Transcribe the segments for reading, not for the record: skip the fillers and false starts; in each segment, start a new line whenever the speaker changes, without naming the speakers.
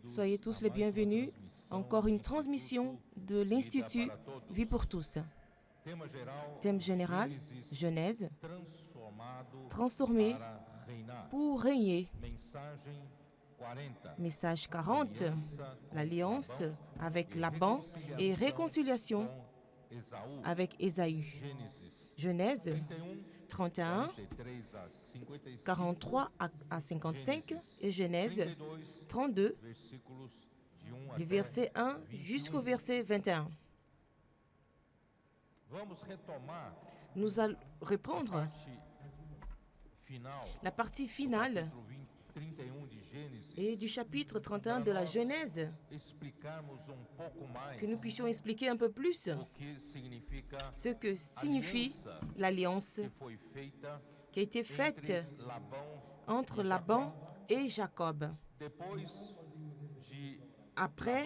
Soyez tous les bienvenus. Encore une transmission de l'Institut Vie pour tous. Thème général, Genèse, transformé pour régner. Message 40, l'alliance avec Laban et réconciliation avec Ésaü. Genèse 31, 43 à 55 et Genèse 32, du verset 1 jusqu'au verset 21. Nous allons reprendre la partie finale et du chapitre 31 de la Genèse, que nous puissions expliquer un peu plus ce que signifie l'alliance qui a été faite entre Laban et Jacob. Après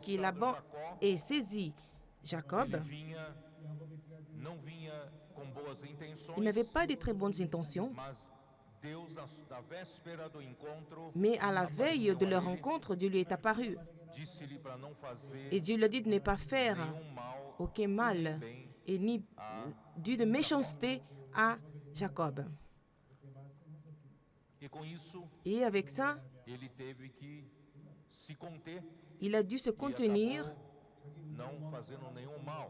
que Laban ait saisi Jacob, il n'avait pas de très bonnes intentions, mais à la veille de leur rencontre, Dieu lui est apparu. Et Dieu lui a dit de ne pas faire aucun mal et ni dû de méchanceté à Jacob. Et avec ça, il a dû se contenir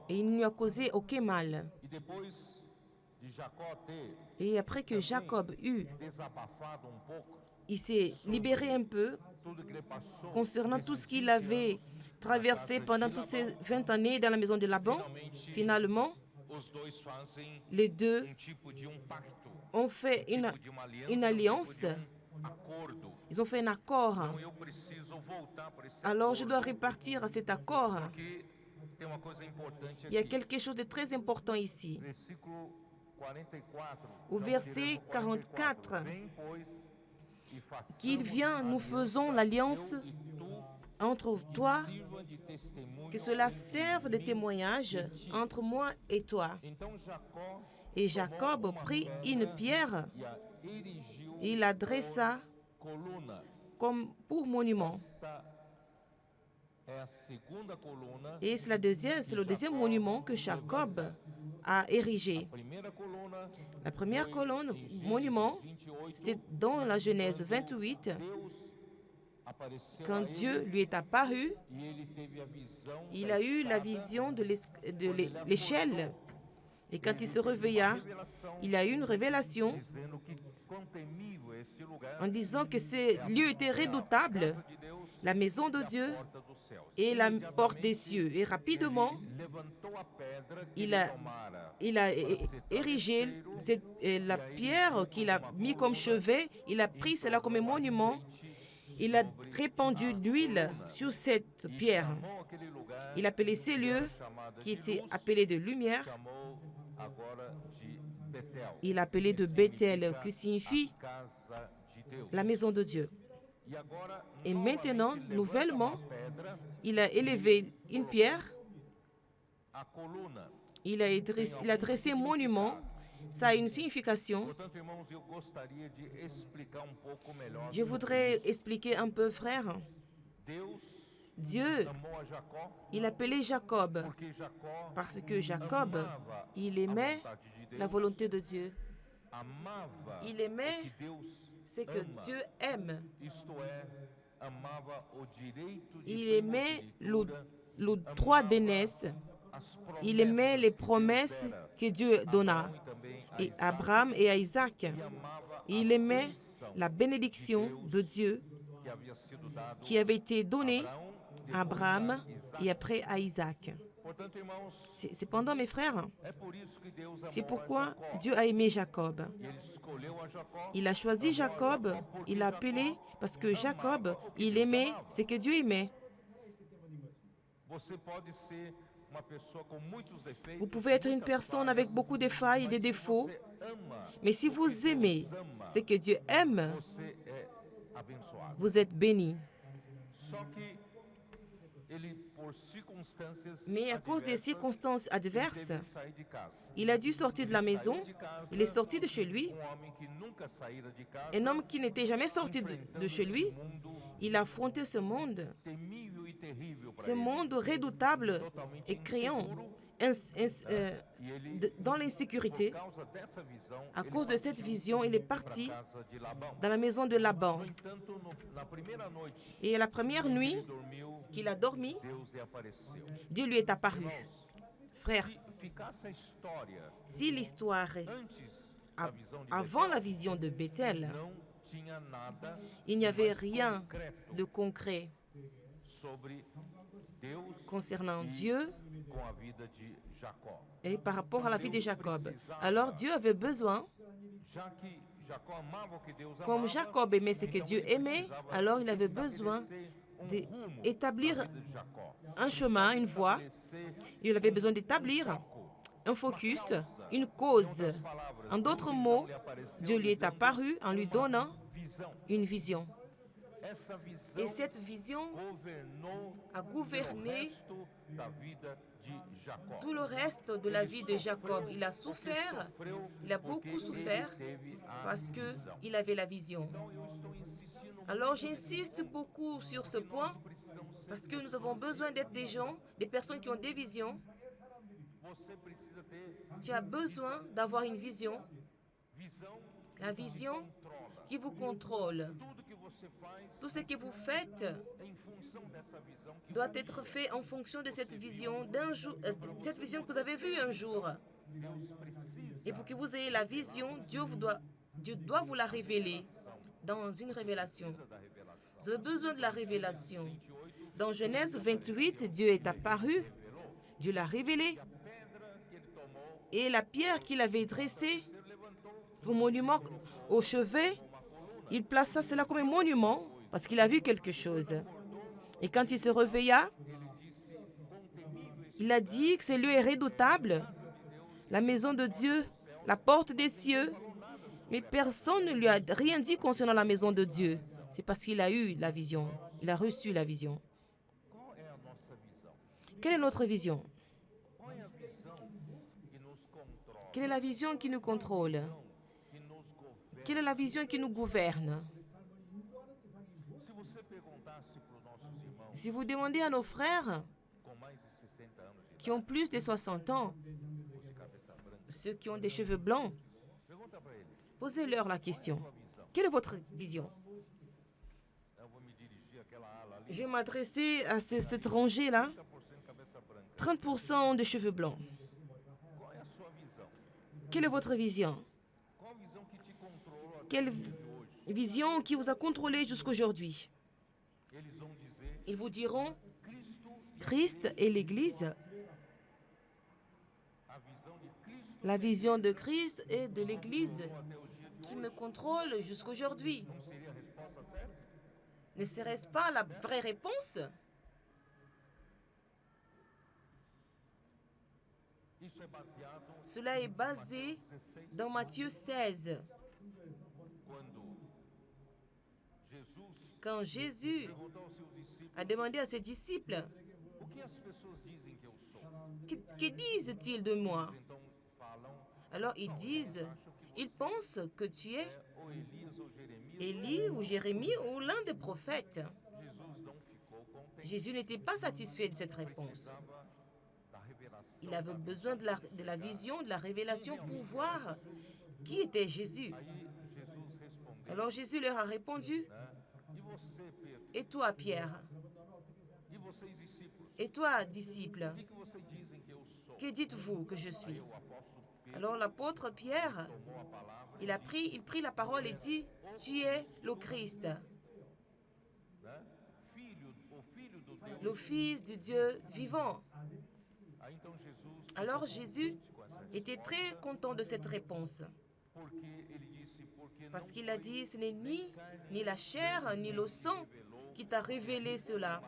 et il ne lui a causé aucun mal. Et après que Jacob il s'est libéré un peu concernant tout ce qu'il avait traversé pendant toutes ces 20 années dans la maison de Laban. Finalement, les deux ont fait une alliance. Ils ont fait un accord. Alors je dois repartir à cet accord. Il y a quelque chose de très important ici. Au verset 44, qu'il vient, nous faisons l'alliance entre toi, que cela serve de témoignage entre moi et toi. Et Jacob prit une pierre, et il la dressa comme pour monument. Et c'est le deuxième monument que Jacob a érigé. La première colonne, monument, c'était dans la Genèse 28, quand Dieu lui est apparu, il a eu la vision de l'échelle. Et quand il se réveilla, il a eu une révélation en disant que ce lieu était redoutable, la maison de Dieu et la porte des cieux. Et rapidement, il a érigé la pierre qu'il a mis comme chevet, il a pris cela comme un monument, il a répandu d'huile sur cette pierre. Il a appelé ces lieux qui étaient appelés de lumière, il a appelé de Bethel, qui signifie la maison de Dieu. Et maintenant, nouvellement, il a élevé une pierre, il a dressé un monument. Ça a une signification. Je voudrais expliquer un peu, frère. Dieu, il appelait Jacob parce que Jacob, il aimait la volonté de Dieu. Il aimait ce que Dieu aime. Il aimait le droit d'aînesse. Il aimait les promesses que Dieu donna à Abraham et à Isaac. Il aimait la bénédiction de Dieu qui avait été donnée à Abraham et après à Isaac. Cependant, mes frères, c'est pourquoi Dieu a aimé Jacob. Il a choisi Jacob, il l'a appelé parce que Jacob, il aimait ce que Dieu aimait. Vous pouvez être une personne avec beaucoup de failles et de défauts, mais si vous aimez ce que Dieu aime, vous êtes béni. Mais à cause des circonstances adverses, il a dû sortir de la maison. Il est sorti de chez lui. Un homme qui n'était jamais sorti de chez lui, il a affronté ce monde redoutable et criant, dans l'insécurité. À cause de cette vision, il est parti dans la maison de Laban. Et la première nuit qu'il a dormi, Dieu lui est apparu. Frère, si l'histoire est avant la vision de Bethel, il n'y avait rien de concret concernant Dieu et par rapport à la vie de Jacob. Alors Dieu avait besoin, comme Jacob aimait ce que Dieu aimait, alors il avait besoin d'établir un chemin, une voie. Il avait besoin d'établir un focus, une cause. En d'autres mots, Dieu lui est apparu en lui donnant une vision. Et cette vision a gouverné tout le reste de la vie de Jacob. Il a souffert, il a beaucoup souffert parce qu'il avait la vision. Alors j'insiste beaucoup sur ce point parce que nous avons besoin d'être des gens, des personnes qui ont des visions. Tu as besoin d'avoir une vision. La vision qui vous contrôle. Tout ce que vous faites doit être fait en fonction de cette vision cette vision que vous avez vue un jour. Et pour que vous ayez la vision, Dieu doit vous la révéler dans une révélation. Vous avez besoin de la révélation. Dans Genèse 28, Dieu est apparu, Dieu l'a révélé. Et la pierre qu'il avait dressée, au monument au chevet, il plaça cela comme un monument parce qu'il a vu quelque chose. Et quand il se réveilla, il a dit que ce lieu est redoutable, la maison de Dieu, la porte des cieux. Mais personne ne lui a rien dit concernant la maison de Dieu. C'est parce qu'il a eu la vision. Il a reçu la vision. Quelle est notre vision? Quelle est la vision qui nous contrôle? Quelle est la vision qui nous gouverne? Si vous demandez à nos frères qui ont plus de 60 ans, ceux qui ont des cheveux blancs, posez-leur la question. Quelle est votre vision? Je vais m'adresser à cet rangé-là. 30% de cheveux blancs. Quelle est votre vision? Quelle vision qui vous a contrôlé jusqu'aujourd'hui? Ils vous diront, Christ et l'Église. La vision de Christ et de l'Église qui me contrôle jusqu'aujourd'hui. Ne serait-ce pas la vraie réponse? Cela est basé dans Matthieu 16. Quand Jésus a demandé à ses disciples, que disent-ils de moi? Alors ils disent, ils pensent que tu es Élie ou Jérémie ou l'un des prophètes. Jésus n'était pas satisfait de cette réponse. Il avait besoin de la vision, de la révélation pour voir qui était Jésus. Alors Jésus leur a répondu, et toi, Pierre? Et toi, disciple? Que dites-vous que je suis? Alors l'apôtre Pierre, il prit la parole et dit, tu es le Christ, le Fils du Dieu vivant. Alors Jésus était très content de cette réponse. Parce qu'il a dit, ce n'est ni la chair, ni le sang qui t'a révélé cela.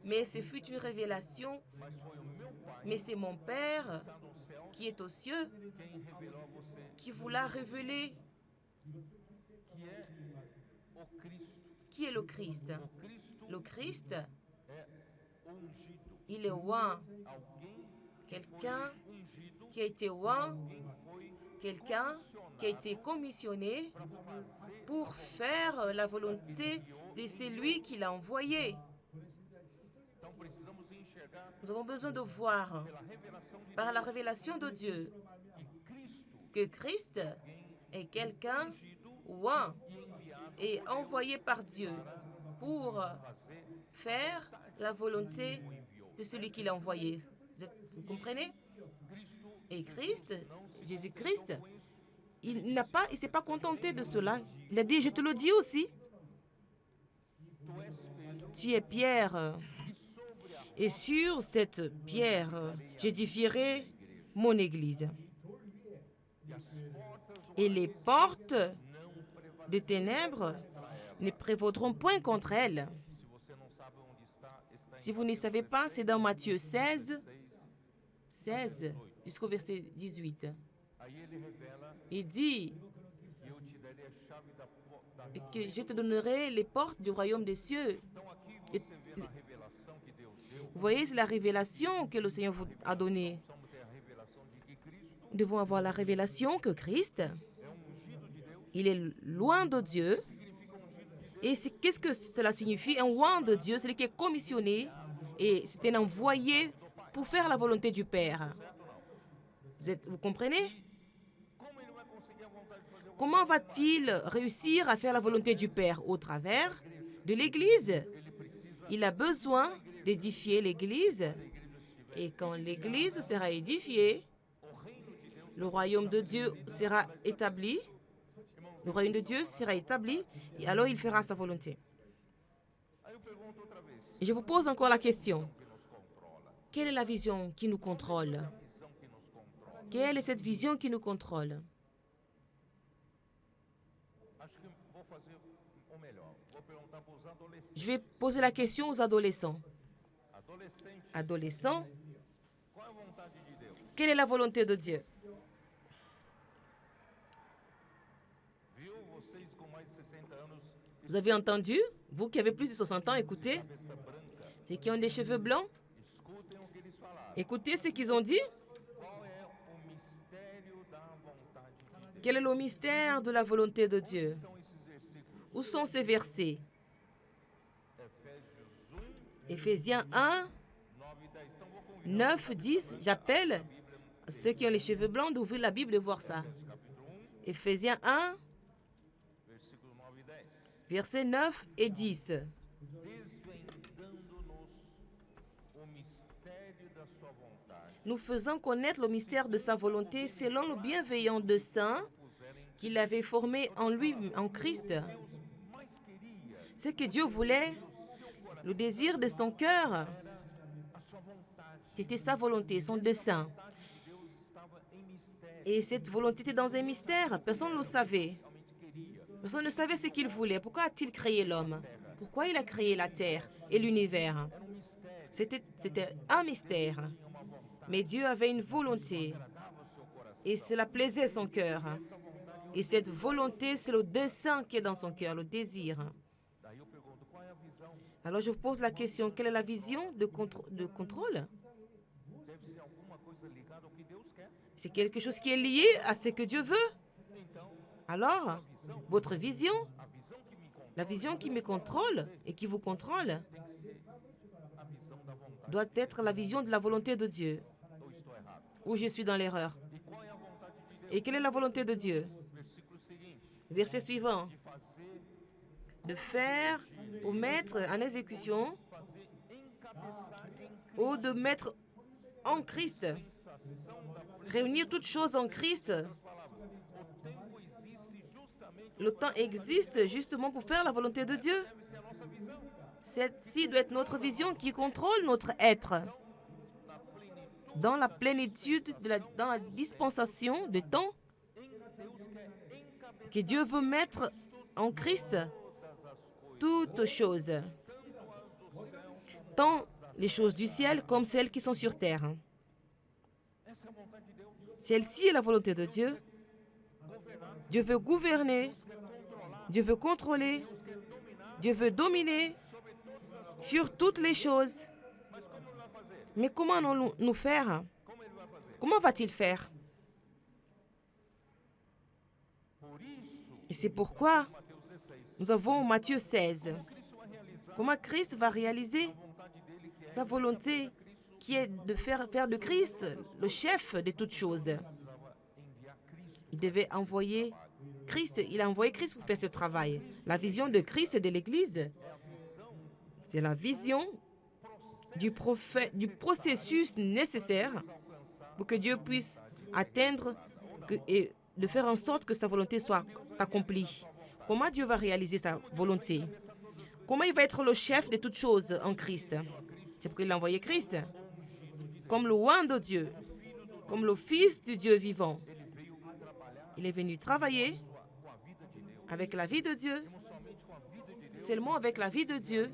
Mais ce fut une révélation. Mais c'est mon Père qui est aux cieux qui vous l'a révélé. Qui est le Christ? Le Christ Il est oint. Quelqu'un qui a été oint, quelqu'un qui a été commissionné pour faire la volonté de celui qui l'a envoyé. Nous avons besoin de voir par la révélation de Dieu que Christ est quelqu'un oint et envoyé par Dieu pour faire la volonté de celui qui l'a envoyé. Vous comprenez? Et Christ, Jésus-Christ, il ne s'est pas contenté de cela. Il a dit, je te le dis aussi, tu es Pierre, et sur cette pierre, j'édifierai mon église. Et les portes des ténèbres ne prévaudront point contre elle. Si vous ne savez pas, c'est dans Matthieu 16 jusqu'au verset 18. Il dit que je te donnerai les portes du royaume des cieux. Vous voyez, c'est la révélation que le Seigneur vous a donnée. Nous devons avoir la révélation que Christ, il est loin de Dieu. Et qu'est-ce que cela signifie? Un oint de Dieu, celui qui est commissionné, et c'est un envoyé pour faire la volonté du Père. Vous comprenez? Comment va-t-il réussir à faire la volonté du Père? Au travers de l'Église. Il a besoin d'édifier l'Église. Et quand l'Église sera édifiée, le royaume de Dieu sera établi. Le royaume de Dieu sera établi et alors il fera sa volonté. Et je vous pose encore la question. Quelle est la vision qui nous contrôle? Quelle est cette vision qui nous contrôle? Je vais poser la question aux adolescents. Adolescents, quelle est la volonté de Dieu? Vous avez entendu? Vous qui avez plus de 60 ans, écoutez. Ceux qui ont des cheveux blancs, écoutez ce qu'ils ont dit. Quel est le mystère de la volonté de Dieu? Où sont ces versets? Éphésiens 1, 9, 10. J'appelle ceux qui ont les cheveux blancs d'ouvrir la Bible et voir ça. Éphésiens 1, versets 9 et 10. Nous faisons connaître le mystère de sa volonté selon le bienveillant dessein qu'il avait formé en lui, en Christ. Ce que Dieu voulait, le désir de son cœur, c'était sa volonté, son dessein. Et cette volonté était dans un mystère. Personne ne le savait. Personne ne savait ce qu'il voulait. Pourquoi a-t-il créé l'homme? Pourquoi il a créé la terre et l'univers? C'était un mystère. Mais Dieu avait une volonté. Et cela plaisait son cœur. Et cette volonté, c'est le dessein qui est dans son cœur, le désir. Alors je vous pose la question, quelle est la vision de contrôle? C'est quelque chose qui est lié à ce que Dieu veut. Alors, votre vision, la vision qui me contrôle et qui vous contrôle, doit être la vision de la volonté de Dieu. Ou je suis dans l'erreur. Et quelle est la volonté de Dieu? Verset suivant. De faire, pour mettre en exécution, ou de mettre en Christ, réunir toutes choses en Christ. Le temps existe justement pour faire la volonté de Dieu. Celle-ci doit être notre vision qui contrôle notre être. Dans la plénitude, dans la dispensation de temps que Dieu veut mettre en Christ toutes choses, tant les choses du ciel comme celles qui sont sur terre. Celle-ci est la volonté de Dieu. Dieu veut gouverner, Dieu veut contrôler, Dieu veut dominer sur toutes les choses. Mais comment nous faire? Comment va-t-il faire? Et c'est pourquoi nous avons Matthieu 16. Comment Christ va réaliser sa volonté qui est de faire de Christ le chef de toutes choses. Il devait envoyer Christ. Il a envoyé Christ pour faire ce travail. La vision de Christ et de l'Église, c'est la vision du processus nécessaire pour que Dieu puisse atteindre et de faire en sorte que sa volonté soit accomplie. Comment Dieu va réaliser sa volonté? Comment il va être le chef de toutes choses en Christ? C'est pourquoi il a envoyé Christ comme le roi de Dieu, comme le Fils du Dieu vivant. Il est venu travailler avec la vie de Dieu, seulement avec la vie de Dieu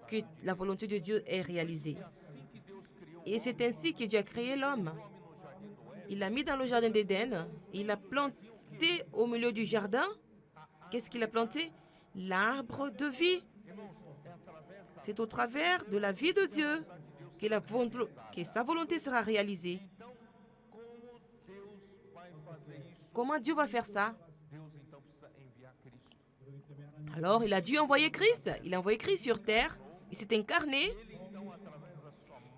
que la volonté de Dieu est réalisée. Et c'est ainsi que Dieu a créé l'homme. Il l'a mis dans le jardin d'Éden, il a planté au milieu du jardin. Qu'est-ce qu'il a planté? L'arbre de vie. C'est au travers de la vie de Dieu que sa volonté sera réalisée. Comment Dieu va faire ça? Alors, il a dû envoyer Christ. Il a envoyé Christ sur terre. Il s'est incarné.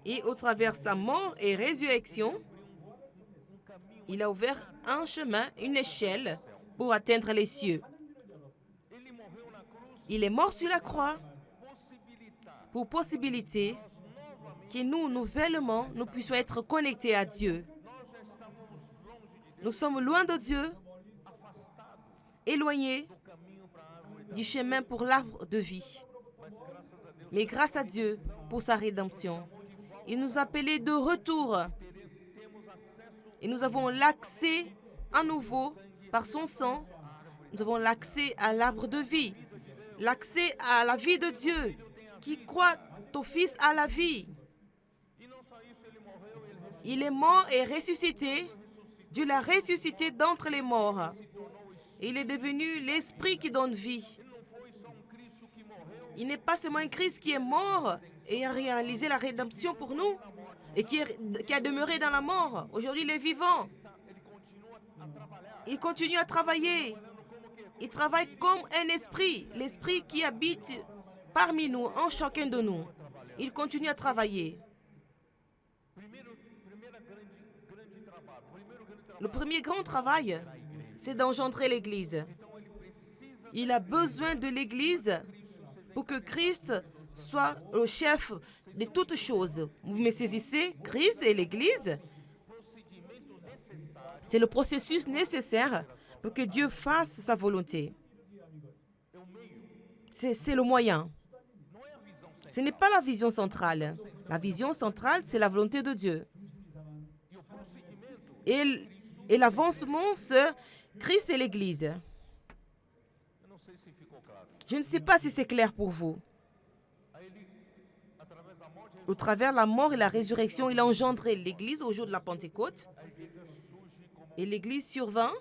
Et au travers de sa mort et résurrection, il a ouvert un chemin, une échelle pour atteindre les cieux. Il est mort sur la croix pour possibiliter que nous, nouvellement, nous puissions être connectés à Dieu. Nous sommes loin de Dieu, éloignés du chemin pour l'arbre de vie. Mais grâce à Dieu pour sa rédemption, il nous a appelés de retour. Et nous avons l'accès à nouveau par son sang. Nous avons l'accès à l'arbre de vie, l'accès à la vie de Dieu. Qui croit au Fils à la vie. Il est mort et ressuscité. Dieu l'a ressuscité d'entre les morts. Et il est devenu l'Esprit qui donne vie. Il n'est pas seulement un Christ qui est mort et a réalisé la rédemption pour nous et qui a demeuré dans la mort. Aujourd'hui, il est vivant. Il continue à travailler. Il travaille comme un esprit, l'esprit qui habite parmi nous, en chacun de nous. Il continue à travailler. Le premier grand travail, c'est d'engendrer l'Église. Il a besoin de l'Église pour que Christ soit le chef de toutes choses. Vous me saisissez? Christ et l'Église, c'est le processus nécessaire pour que Dieu fasse sa volonté. C'est le moyen. Ce n'est pas la vision centrale. La vision centrale, c'est la volonté de Dieu. Et l'avancement, c'est Christ et l'Église. Je ne sais pas si c'est clair pour vous. Au travers de la mort et la résurrection, il a engendré l'Église au jour de la Pentecôte. Et l'Église survint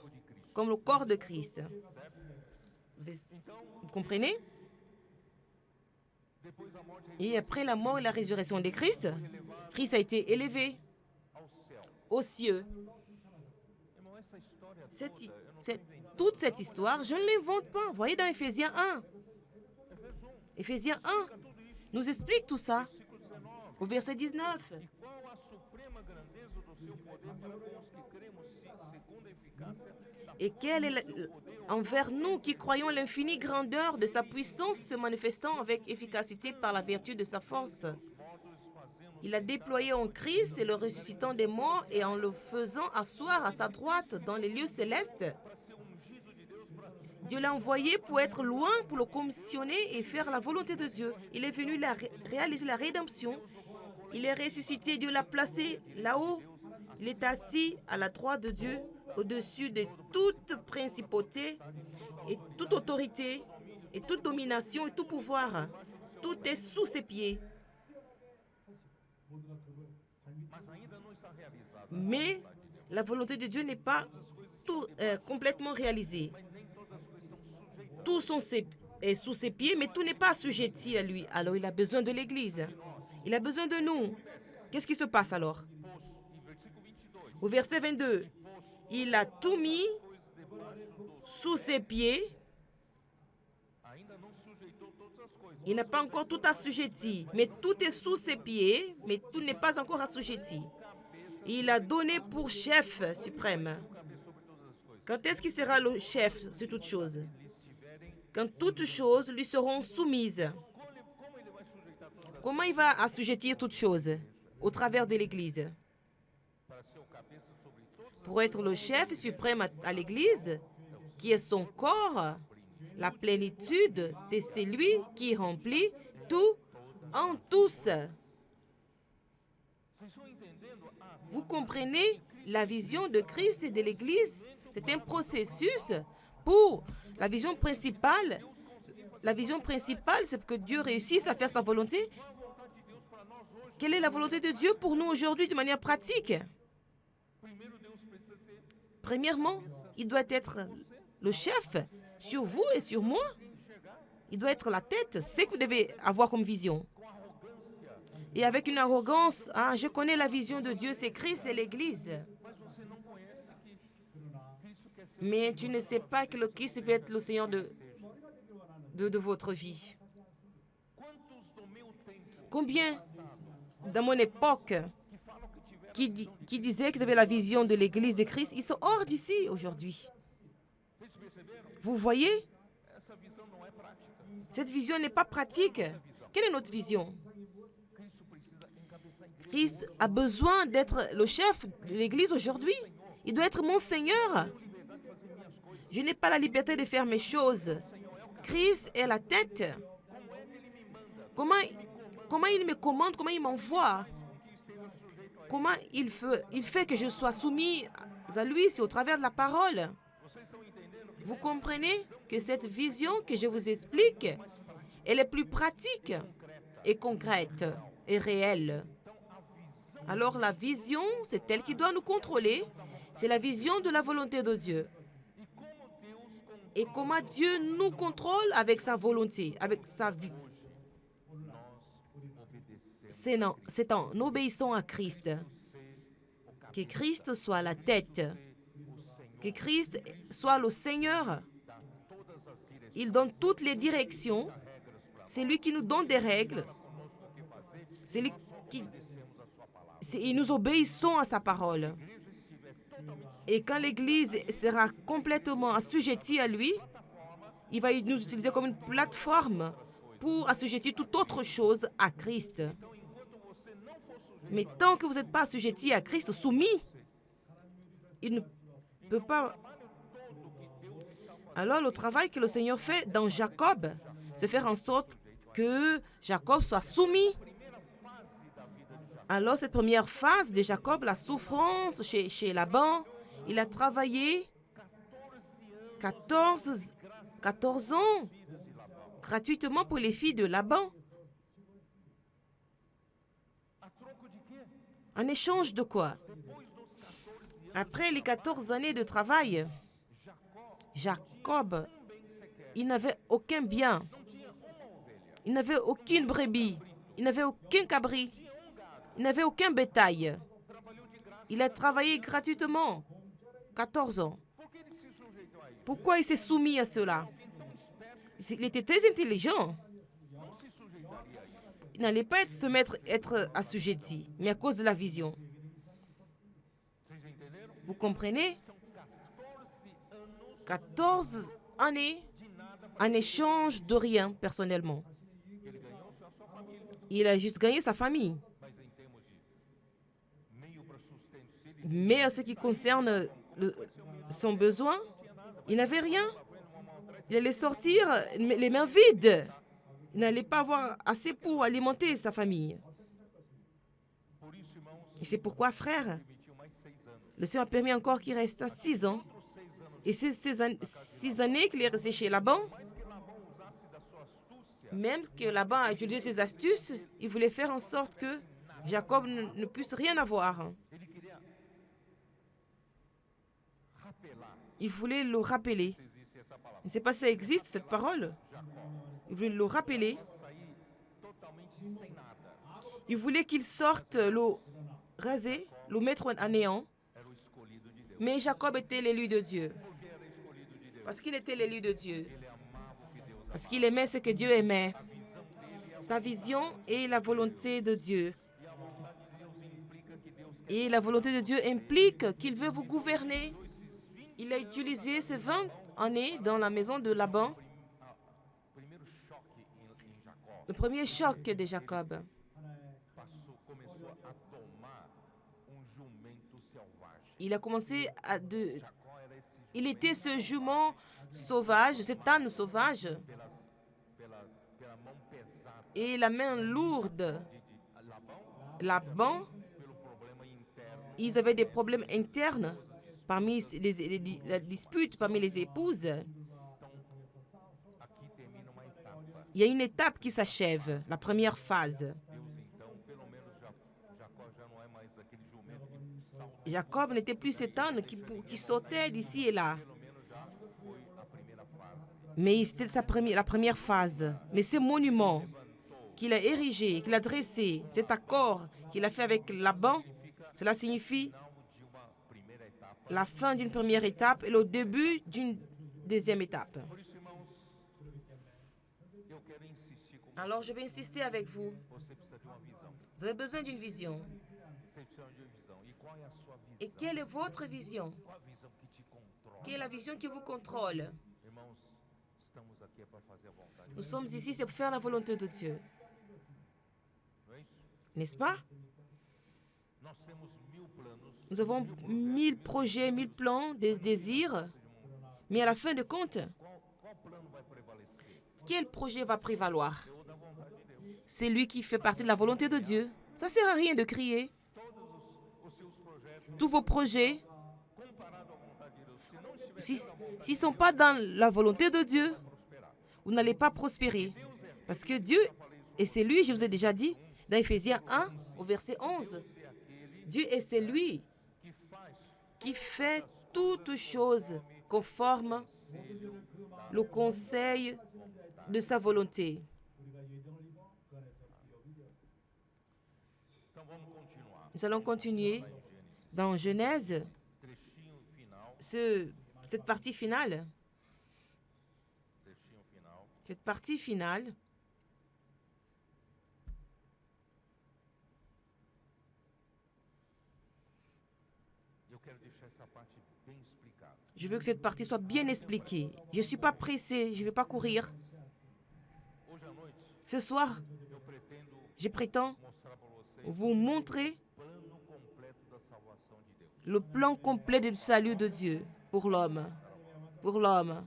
comme le corps de Christ. Vous comprenez? Et après la mort et la résurrection de Christ, Christ a été élevé aux cieux. Toute cette histoire, je ne l'invente pas. Voyez dans Éphésiens 1. Éphésiens 1 nous explique tout ça. Au verset 19. Et quelle est envers nous qui croyons l'infinie grandeur de sa puissance se manifestant avec efficacité par la vertu de sa force. Il a déployé en Christ et le ressuscitant des morts et en le faisant asseoir à sa droite dans les lieux célestes. Dieu l'a envoyé pour être loin, pour le commissionner et faire la volonté de Dieu. Il est venu réaliser la rédemption. Il est ressuscité, Dieu l'a placé là-haut. Il est assis à la droite de Dieu, au-dessus de toute principauté et toute autorité et toute domination et tout pouvoir. Tout est sous ses pieds. Mais la volonté de Dieu n'est pas complètement réalisée. Tout est sous ses pieds, mais tout n'est pas assujetti à lui. Alors il a besoin de l'Église. Il a besoin de nous. Qu'est-ce qui se passe alors? Au verset 22, il a tout mis sous ses pieds. Il n'a pas encore tout assujetti, mais tout est sous ses pieds, mais tout n'est pas encore assujetti. Il a donné pour chef suprême. Quand est-ce qu'il sera le chef sur toutes choses? Quand toutes choses lui seront soumises. Comment il va assujettir toutes choses au travers de l'Église? Pour être le chef suprême à l'Église, qui est son corps, la plénitude de celui qui remplit tout en tous. Vous comprenez la vision de Christ et de l'Église? C'est un processus pour la vision principale. La vision principale, c'est que Dieu réussisse à faire sa volonté. Quelle est la volonté de Dieu pour nous aujourd'hui de manière pratique? Premièrement, il doit être le chef sur vous et sur moi. Il doit être la tête. C'est ce que vous devez avoir comme vision. Et avec une arrogance, je connais la vision de Dieu, c'est Christ et l'Église. Mais tu ne sais pas que le Christ veut être le Seigneur de votre vie. Combien dans mon époque qui disaient qu'ils avaient la vision de l'Église de Christ, ils sont hors d'ici aujourd'hui. Vous voyez? Cette vision n'est pas pratique. Quelle est notre vision? Christ a besoin d'être le chef de l'Église aujourd'hui. Il doit être mon Seigneur. Je n'ai pas la liberté de faire mes choses. Christ est la tête. Comment il me commande, comment il m'envoie? Comment il fait que je sois soumis à lui, c'est au travers de la parole. Vous comprenez que cette vision que je vous explique, elle est plus pratique et concrète et réelle. Alors la vision, c'est elle qui doit nous contrôler. C'est la vision de la volonté de Dieu. Et comment Dieu nous contrôle avec sa volonté, avec sa vie. C'est en obéissant à Christ. Que Christ soit la tête. Que Christ soit le Seigneur. Il donne toutes les directions. C'est lui qui nous donne des règles. C'est lui et nous obéissons à sa parole. Et quand l'Église sera complètement assujettie à lui, il va nous utiliser comme une plateforme pour assujettir toute autre chose à Christ. Mais tant que vous n'êtes pas assujetti à Christ, soumis, il ne peut pas. Alors le travail que le Seigneur fait dans Jacob, c'est faire en sorte que Jacob soit soumis. Alors cette première phase de Jacob, la souffrance chez Laban, il a travaillé 14 ans gratuitement pour les filles de Laban. En échange de quoi? Après les 14 années de travail, Jacob, il n'avait aucun bien. Il n'avait aucune brebis. Il n'avait aucun cabri. Il n'avait aucun bétail. Il a travaillé gratuitement 14 ans. Pourquoi il s'est soumis à cela? Il était très intelligent. Il n'allait pas être assujetti, mais à cause de la vision. Vous comprenez? 14 années en échange de rien personnellement. Il a juste gagné sa famille. Mais en ce qui concerne son besoin, il n'avait rien. Il allait sortir les mains vides. Il n'allait pas avoir assez pour alimenter sa famille. Et c'est pourquoi, frère, le Seigneur a permis encore qu'il reste 6 ans. Et ces 6 années qu'il est resté chez Laban, même que Laban a utilisé ses astuces, il voulait faire en sorte que Jacob ne puisse rien avoir. Il voulait le rappeler. Je ne sais pas si ça existe, cette parole. Il voulait le rappeler. Il voulait qu'il sorte, le raser, le mettre en néant. Mais Jacob était l'élu de Dieu. Parce qu'il était l'élu de Dieu. Parce qu'il aimait ce que Dieu aimait. Sa vision et la volonté de Dieu. Et la volonté de Dieu implique qu'il veut vous gouverner. Il a utilisé ces 20 années dans la maison de Laban. Le premier choc de Jacob. Il a commencé à... Il était ce jument sauvage, cet âne sauvage. Et la main lourde. Laban, ils avaient des problèmes internes parmi la dispute parmi les épouses. Il y a une étape qui s'achève, la première phase. Jacob n'était plus cet âne qui sautait d'ici et là. Mais c'était la première phase. Mais ce monument qu'il a érigé, qu'il a dressé, cet accord qu'il a fait avec Laban, cela signifie la fin d'une première étape et le début d'une deuxième étape. Alors, je vais insister avec vous. Vous avez besoin d'une vision. Et quelle est votre vision? Quelle est la vision qui vous contrôle? Nous sommes ici, c'est pour faire la volonté de Dieu. N'est-ce pas? Nous avons 1000 projets, 1000 plans, des désirs. Mais à la fin de compte, quel projet va prévaloir? C'est lui qui fait partie de la volonté de Dieu. Ça ne sert à rien de crier. Tous vos projets, s'ils ne sont pas dans la volonté de Dieu, vous n'allez pas prospérer. Parce que Dieu, et c'est lui, je vous ai déjà dit, dans Éphésiens 1, au verset 11, Dieu est celui qui fait toutes choses conformes au conseil de sa volonté. Nous allons continuer dans Genèse, cette partie finale. Cette partie finale. Je veux que cette partie soit bien expliquée. Je ne suis pas pressé, je ne vais pas courir. Ce soir, je prétends vous montrer le plan complet du salut de Dieu pour l'homme. Pour l'homme.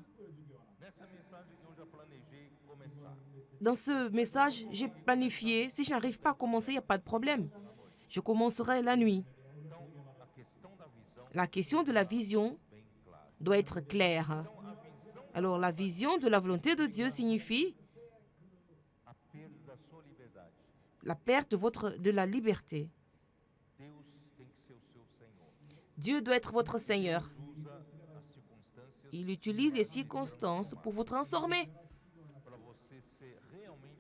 Dans ce message, j'ai planifié. Si je n'arrive pas à commencer, il n'y a pas de problème. Je commencerai la nuit. La question de la vision doit être claire. Alors, la vision de la volonté de Dieu signifie la perte de la liberté. Dieu doit être votre Seigneur. Il utilise les circonstances pour vous transformer,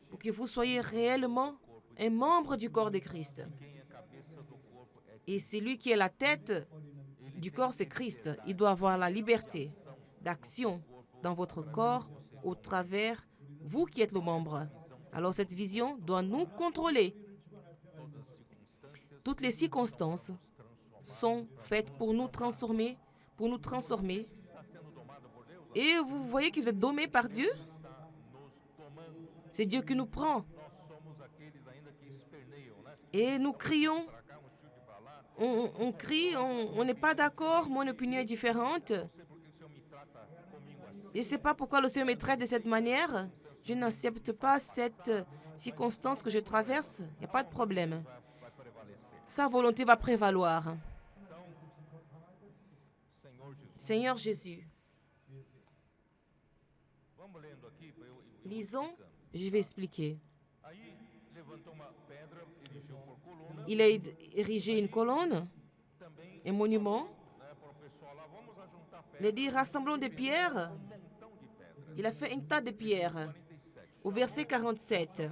pour que vous soyez réellement un membre du corps de Christ. Et c'est lui qui est la tête du corps, c'est Christ. Il doit avoir la liberté d'action dans votre corps au travers vous qui êtes le membre. Alors cette vision doit nous contrôler. Toutes les circonstances sont faites pour nous transformer, Et vous voyez que vous êtes dommés par Dieu? C'est Dieu qui nous prend. Et nous crions. On crie, on n'est pas d'accord, mon opinion est différente. Je ne sais pas pourquoi le Seigneur me traite de cette manière. Je n'accepte pas cette circonstance que je traverse. Il n'y a pas de problème. Sa volonté va prévaloir. Seigneur Jésus. Lisons, je vais expliquer. Il a érigé une colonne, un monument. Il a dit, rassemblons des pierres. Il a fait un tas de pierres. Au verset 47.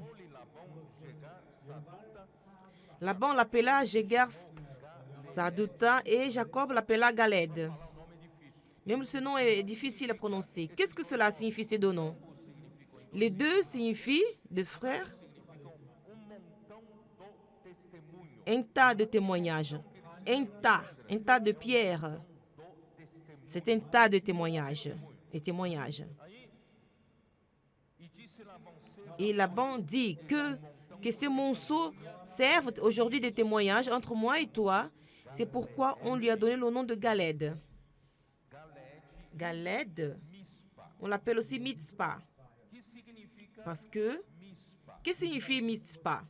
Laban l'appela Jegar Saduta et Jacob l'appela Galed. Même ce nom est difficile à prononcer. Qu'est-ce que cela signifie, ces deux noms? Les deux signifient de frères, un tas de témoignages, un tas de pierres. C'est un tas de témoignages et témoignages. Et Laban dit que ces monceaux servent aujourd'hui de témoignages entre moi et toi. C'est pourquoi on lui a donné le nom de Galed. Galed, on l'appelle aussi Mitzpah. Parce que, qu'est-ce que signifie Mitzpah?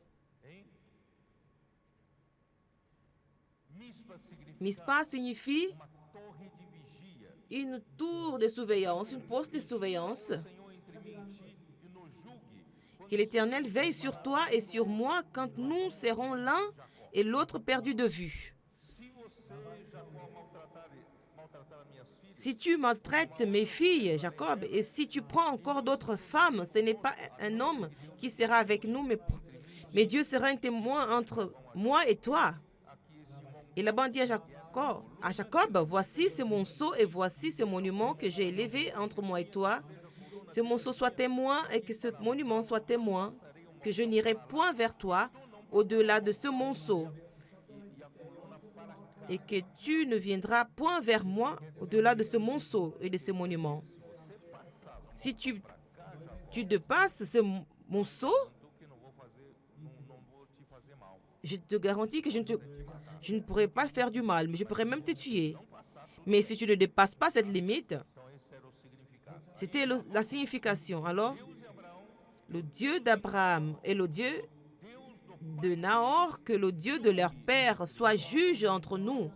Mitzpah signifie une tour de surveillance, une poste de surveillance. Que l'Éternel veille sur toi et sur moi quand nous serons l'un et l'autre perdus de vue. Si tu maltraites mes filles, Jacob, et si tu prends encore d'autres femmes, ce n'est pas un homme qui sera avec nous, mais Dieu sera un témoin entre moi et toi. Et Laban dit à Jacob, voici ce monceau et voici ce monument que j'ai élevé entre moi et toi. Ce monceau soit témoin et que ce monument soit témoin, que je n'irai point vers toi au-delà de ce monceau et que tu ne viendras point vers moi au-delà de ce monceau et de ce monument. Si tu dépasses ce monceau, je te garantis que je ne pourrai pas faire du mal, mais je pourrais même te tuer. Mais si tu ne dépasses pas cette limite, c'était la signification. Alors, le Dieu d'Abraham et le Dieu de Nahor, que le Dieu de leur père soit juge entre nous.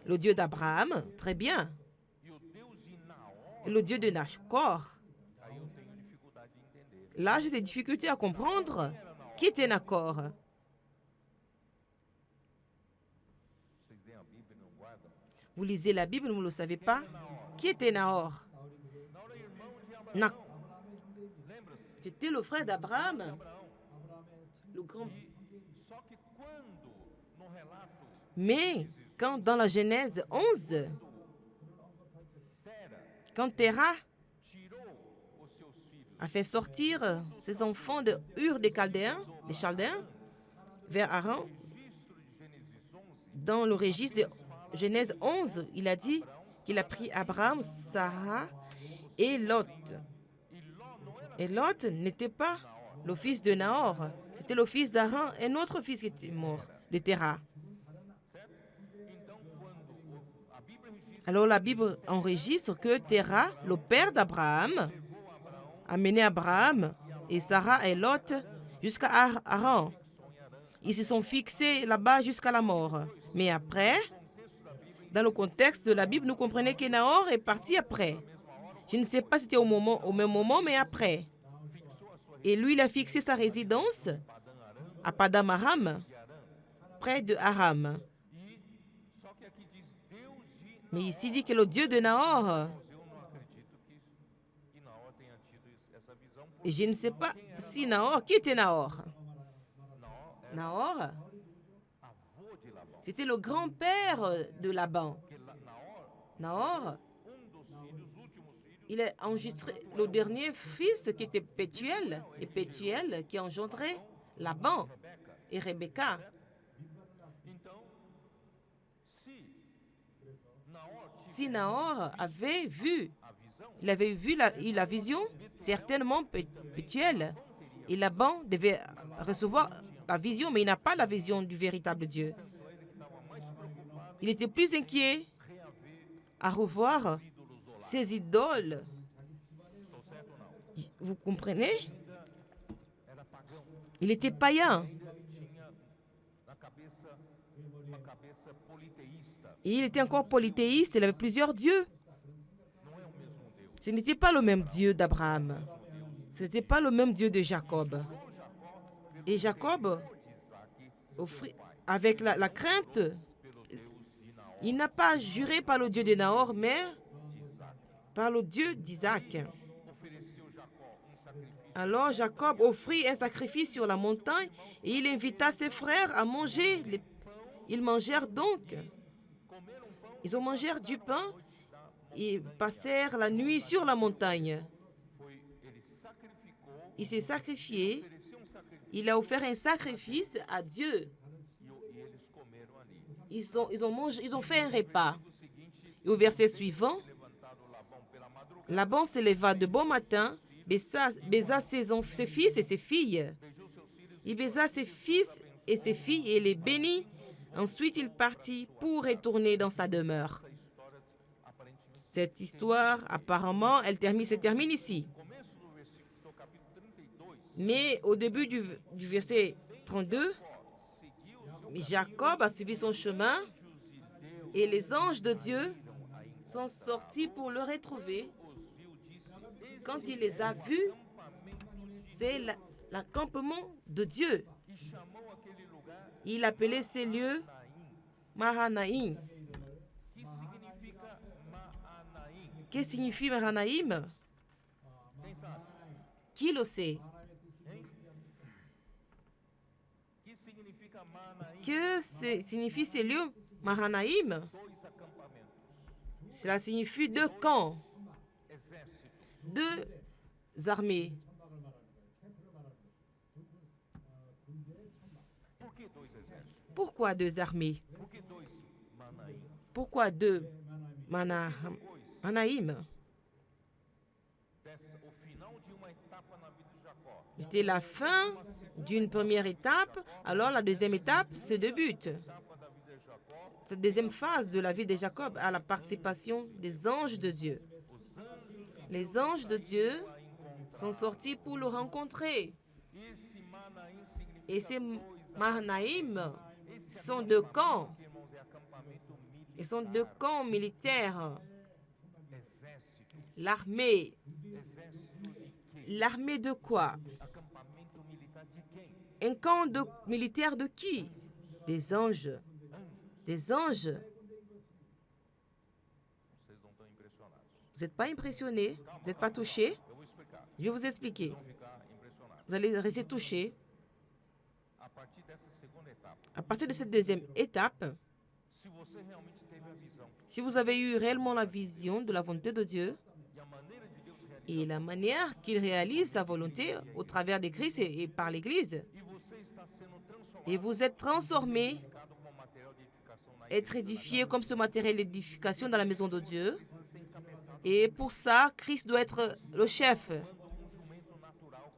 Le Dieu d'Abraham, très bien. Et le Dieu de Nahor. Là, j'ai des difficultés à comprendre. Qui était Nahor? Vous lisez la Bible, vous ne le savez pas? Qui était Nahor? C'était le frère d'Abraham. Le grand. Mais quand dans la Genèse 11, quand Terah a fait sortir ses enfants de Ur des Chaldéens, vers Haran, dans le registre de Genèse 11, il a dit qu'il a pris Abraham, Sarah et Lot. Et Lot n'était pas le fils de Nahor, c'était le fils d'Haran, un autre fils qui était mort, de Terah. Alors la Bible enregistre que Terah, le père d'Abraham, a mené Abraham et Sarah et Lot jusqu'à Haran. Ils se sont fixés là-bas jusqu'à la mort. Mais après, dans le contexte de la Bible, nous comprenons que Nahor est parti après. Je ne sais pas si c'était au même moment, mais après. Et lui, il a fixé sa résidence à Padam Aram, près de Aram. Mais ici dit que le Dieu de Nahor, et je ne sais pas si Nahor, qui était Nahor? Nahor, c'était le grand-père de Laban. Nahor, il a enregistré le dernier fils qui était Pétuel, et Pétuel qui a engendré Laban et Rebecca. Si Nahor avait vu, il avait vu la vision, certainement Pétuel, et Laban devait recevoir la vision, mais il n'a pas la vision du véritable Dieu. Il était plus inquiet à revoir ces idoles. Vous comprenez? Il était païen. Et il était encore polythéiste, il avait plusieurs dieux. Ce n'était pas le même Dieu d'Abraham. Ce n'était pas le même Dieu de Jacob. Et Jacob, avec la crainte, il n'a pas juré par le Dieu de Nahor, mais par le Dieu d'Isaac. Alors Jacob offrit un sacrifice sur la montagne et il invita ses frères à manger. Ils mangèrent donc. Ils ont mangé du pain et passèrent la nuit sur la montagne. Il s'est sacrifié. Il a offert un sacrifice à Dieu. Ils ont fait un repas. Et au verset suivant, Laban s'éleva de bon matin, baisa ses fils et ses filles. Il baisa ses fils et ses filles et les bénit. Ensuite, il partit pour retourner dans sa demeure. Cette histoire, apparemment, se termine ici. Mais au début du verset 32, Jacob a suivi son chemin et les anges de Dieu sont sortis pour le retrouver. Quand il les a vus, c'est l'accampement de Dieu. Il appelait ces lieux Mahanaïm. Que signifie Mahanaïm? Qui le sait? Que signifie ces lieux Mahanaïm? Cela signifie deux camps, deux armées. Pourquoi deux armées? Pourquoi deux Mahanaïm? C'était la fin d'une première étape, alors la deuxième étape se débute. Cette deuxième phase de la vie de Jacob a la participation des anges de Dieu. Les anges de Dieu sont sortis pour le rencontrer. Et ces Mahanaïm sont deux camps. Ils sont deux camps militaires. L'armée. L'armée de quoi? Un camp militaire de qui? Des anges. Des anges. Vous n'êtes pas impressionné? Vous n'êtes pas touché? Je vais vous expliquer. Vous allez rester touché. À partir de cette deuxième étape, si vous avez eu réellement la vision de la volonté de Dieu et la manière qu'il réalise sa volonté au travers de Christ et par l'Église, et vous êtes transformé, être édifié comme ce matériel d'édification dans la maison de Dieu, et pour ça, Christ doit être le chef.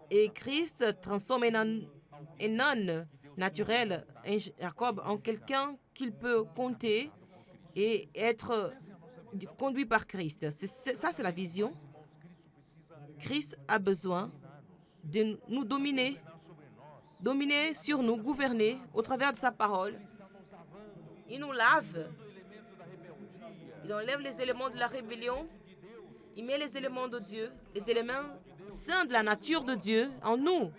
Et Christ transforme un âne naturel, un Jacob, en quelqu'un qu'il peut compter et être conduit par Christ. Ça, c'est la vision. Christ a besoin de nous dominer sur nous, gouverner au travers de sa parole. Il nous lave. Il enlève les éléments de la rébellion. Il met les éléments de Dieu, les éléments saints de la nature de Dieu en nous.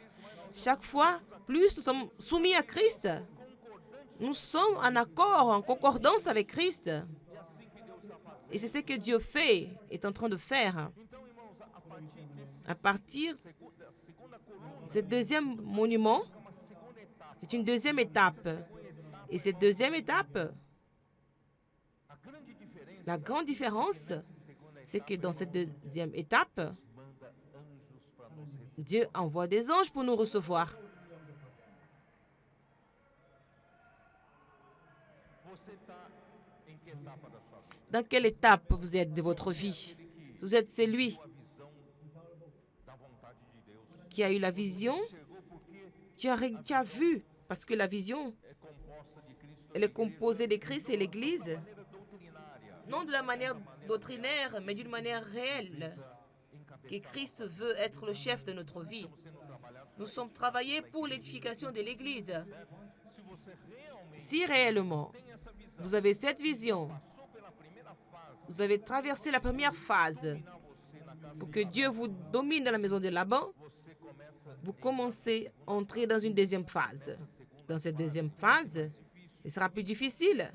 Chaque fois, plus nous sommes soumis à Christ, nous sommes en accord, en concordance avec Christ. Et c'est ce que Dieu est en train de faire. À partir de ce deuxième monument, c'est une deuxième étape. Et cette deuxième étape, la grande différence, c'est que dans cette deuxième étape, Dieu envoie des anges pour nous recevoir. Dans quelle étape vous êtes de votre vie? Vous êtes celui qui a eu la vision. Tu as vu, parce que la vision, elle est composée de Christ et l'Église, non de la manière doctrinaire, mais d'une manière réelle, que Christ veut être le chef de notre vie. Nous sommes travaillés pour l'édification de l'Église. Si réellement vous avez cette vision, vous avez traversé la première phase pour que Dieu vous domine dans la maison de Laban, vous commencez à entrer dans une deuxième phase. Dans cette deuxième phase, ce sera plus difficile.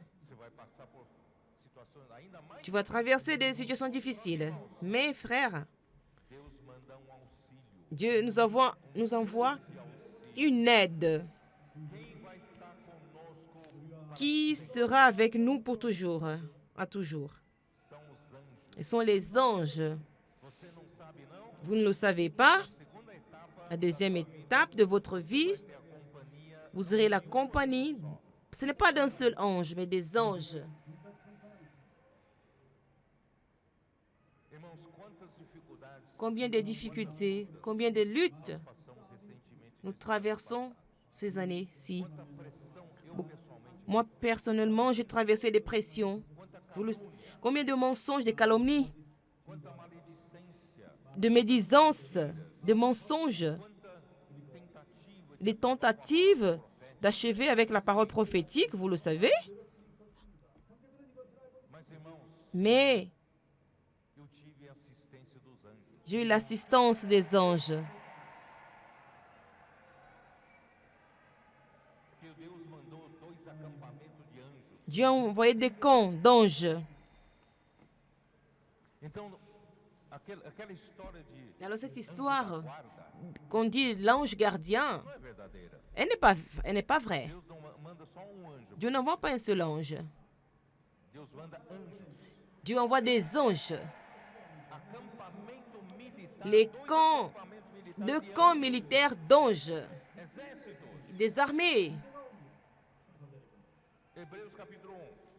Tu vas traverser des situations difficiles. Mais frère, Dieu nous envoie une aide qui sera avec nous pour toujours, à toujours. Ce sont les anges. Vous ne le savez pas. La deuxième étape de votre vie, vous aurez la compagnie. Ce n'est pas d'un seul ange, mais des anges. Combien de difficultés, combien de luttes nous traversons ces années-ci. Moi, personnellement, j'ai traversé des pressions. Combien de mensonges, de calomnies, de médisances, de mensonges, des tentatives d'achever avec la parole prophétique, vous le savez. Mais j'ai eu l'assistance des anges. Dieu a envoyé des camps d'anges. Alors cette histoire qu'on dit l'ange gardien, elle n'est pas vraie. Dieu n'envoie pas un seul ange. Dieu envoie des anges. Les camps, 2 camps militaires d'anges, des armées.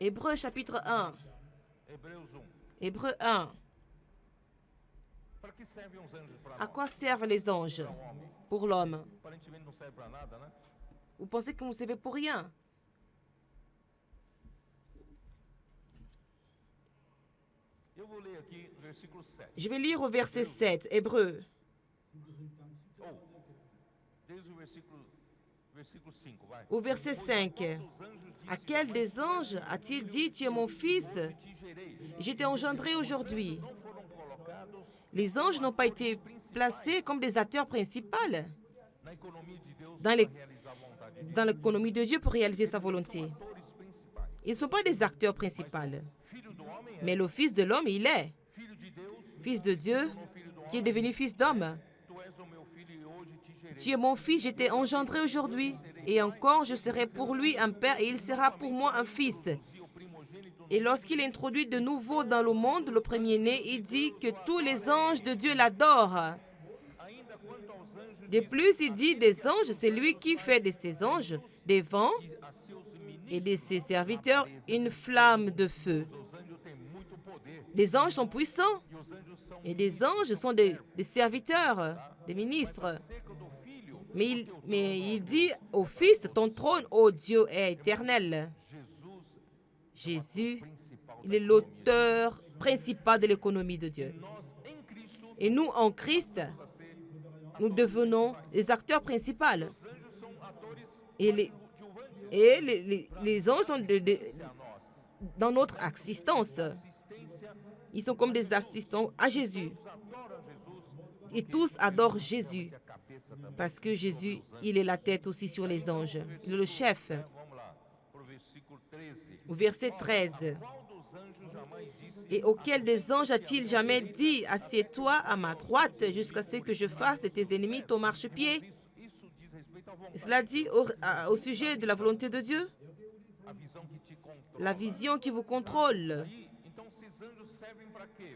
Hébreux chapitre 1. Hébreux 1. À quoi servent les anges pour l'homme? Vous pensez que vous ne servez pour rien? Je vais lire au verset 7, Hébreux. Au verset 5. À quel des anges a-t-il dit, tu es mon fils, je t'ai engendré aujourd'hui? Les anges n'ont pas été placés comme des acteurs principaux dans l'économie de Dieu pour réaliser sa volonté. Ils ne sont pas des acteurs principaux. Mais le Fils de l'homme, il est Fils de Dieu qui est devenu Fils d'homme. Tu es mon fils, je t'ai engendré aujourd'hui. Et encore, je serai pour lui un père et il sera pour moi un fils. Et lorsqu'il est introduit de nouveau dans le monde, le premier-né, il dit que tous les anges de Dieu l'adorent. De plus, il dit des anges, c'est lui qui fait de ses anges des vents et de ses serviteurs une flamme de feu. Les anges sont puissants et des anges sont des serviteurs, des ministres. Mais il dit au Fils, ton trône, ô Dieu, est éternel. Jésus, il est l'auteur principal de l'économie de Dieu. Et nous, en Christ, nous devenons les acteurs principaux. Et les anges sont dans notre assistance. Ils sont comme des assistants à Jésus. Et tous adorent Jésus. Parce que Jésus, il est la tête aussi sur les anges. Il est le chef. Au verset 13. Et auquel des anges a-t-il jamais dit, assieds-toi à ma droite jusqu'à ce que je fasse de tes ennemis ton marchepied? Cela dit au sujet de la volonté de Dieu. La vision qui vous contrôle.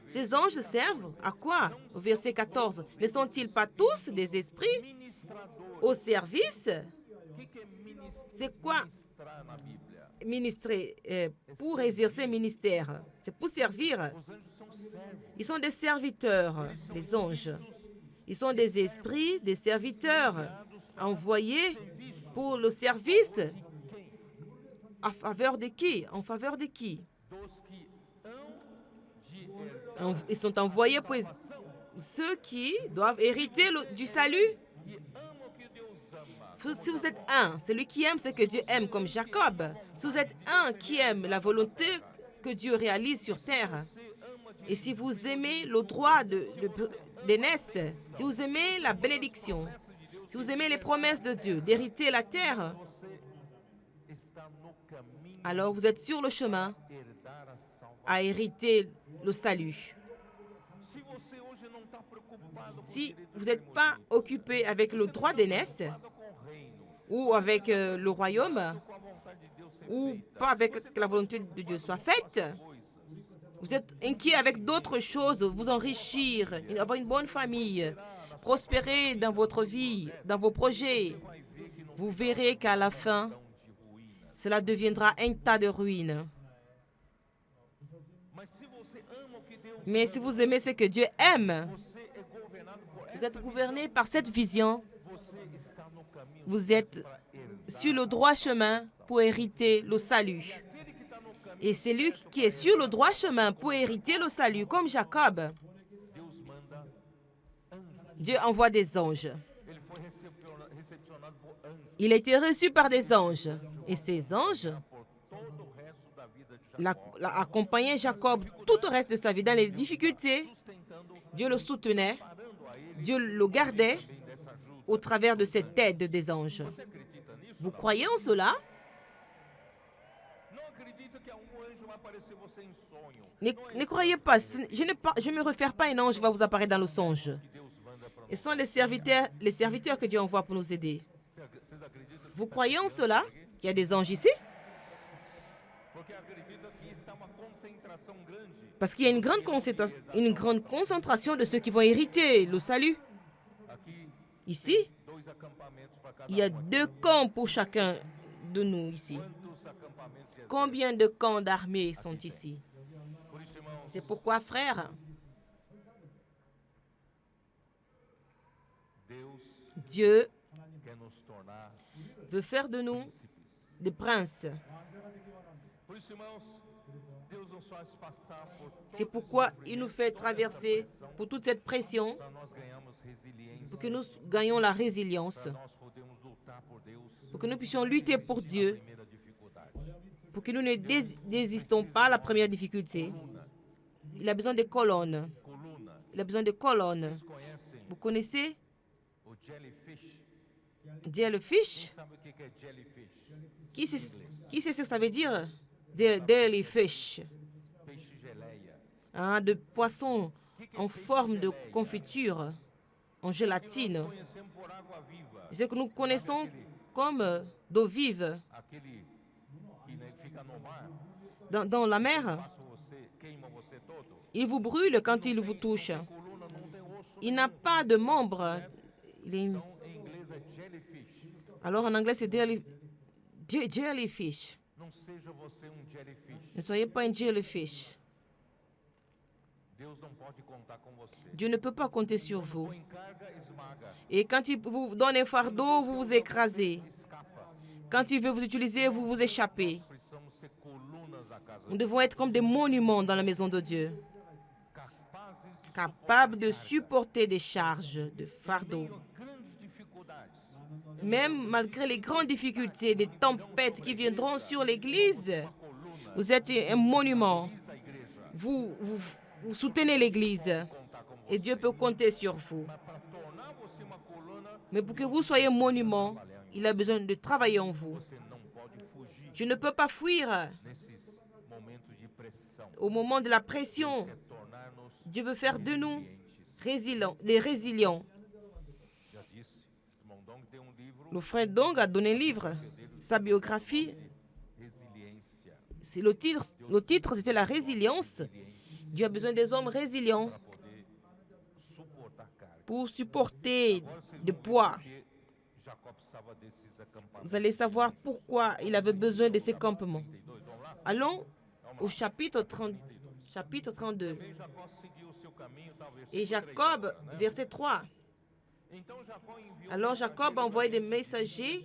Ces anges servent à quoi? Au verset 14. Ne sont-ils pas tous des esprits au service? C'est quoi ministrer? Pour exercer ministère. C'est pour servir. Ils sont des serviteurs, les anges. Ils sont des esprits, des serviteurs envoyés pour le service. En faveur de qui? En faveur de qui? Ils sont envoyés pour ceux qui doivent hériter du salut. Si vous êtes un, celui qui aime ce que Dieu aime, comme Jacob. Si vous êtes un qui aime la volonté que Dieu réalise sur terre. Et si vous aimez le droit d'aînesse, si vous aimez la bénédiction, si vous aimez les promesses de Dieu, d'hériter la terre, alors vous êtes sur le chemin à hériter le salut. Si vous n'êtes pas occupé avec le droit d'aînesse ou avec le royaume, ou pas avec que la volonté de Dieu soit faite, vous êtes inquiet avec d'autres choses, vous enrichir, avoir une bonne famille, prospérer dans votre vie, dans vos projets, vous verrez qu'à la fin, cela deviendra un tas de ruines. Mais si vous aimez ce que Dieu aime, vous êtes gouverné par cette vision, vous êtes sur le droit chemin pour hériter le salut. Et c'est lui qui est sur le droit chemin pour hériter le salut, comme Jacob. Dieu envoie des anges. Il a été reçu par des anges. Et ces anges accompagnaient Jacob tout le reste de sa vie. Dans les difficultés, Dieu le soutenait, Dieu le gardait au travers de cette aide des anges. Vous croyez en cela? Ne croyez pas, je ne me réfère pas à un ange qui va vous apparaître dans le songe. Ce sont les serviteurs que Dieu envoie pour nous aider. Vous croyez en cela? Il y a des anges ici? Parce qu'il y a une grande concentration de ceux qui vont hériter le salut. Ici, il y a 2 camps pour chacun de nous ici. Combien de camps d'armée sont ici? C'est pourquoi, frères, Dieu veut faire de nous des princes. C'est pourquoi il nous fait traverser pour toute cette pression, pour que nous gagnions la résilience, pour que nous puissions lutter pour Dieu, pour que nous ne désistons pas à la première difficulté. Il a besoin de colonnes. Il a besoin de colonnes. Vous connaissez jellyfish? Qui sait ce que ça veut dire? Jellyfish. De poissons en forme de confiture, en gélatine. Ce que nous connaissons comme d'eau vive. Dans la mer, il vous brûle quand il vous touche. Il n'a pas de membres. Alors en anglais, c'est jellyfish. Ne soyez pas un jellyfish. Dieu ne peut pas compter sur vous. Et quand il vous donne un fardeau, vous vous écrasez. Quand il veut vous utiliser, vous vous échappez. Nous devons être comme des monuments dans la maison de Dieu, capables de supporter des charges, de fardeaux. Même malgré les grandes difficultés, les tempêtes qui viendront sur l'Église, vous êtes un monument. Vous soutenez l'Église et Dieu peut compter sur vous. Mais pour que vous soyez un monument, il a besoin de travailler en vous. Je ne peux pas fuir. Au moment de la pression, Dieu veut faire de nous des résilients. Le frère Dong a donné un livre, sa biographie. Le titre, c'était la résilience. Dieu a besoin des hommes résilients pour supporter le poids. Vous allez savoir pourquoi il avait besoin de ces campements. Allons au chapitre 32. Et Jacob, verset 3. Alors Jacob a envoyé des messagers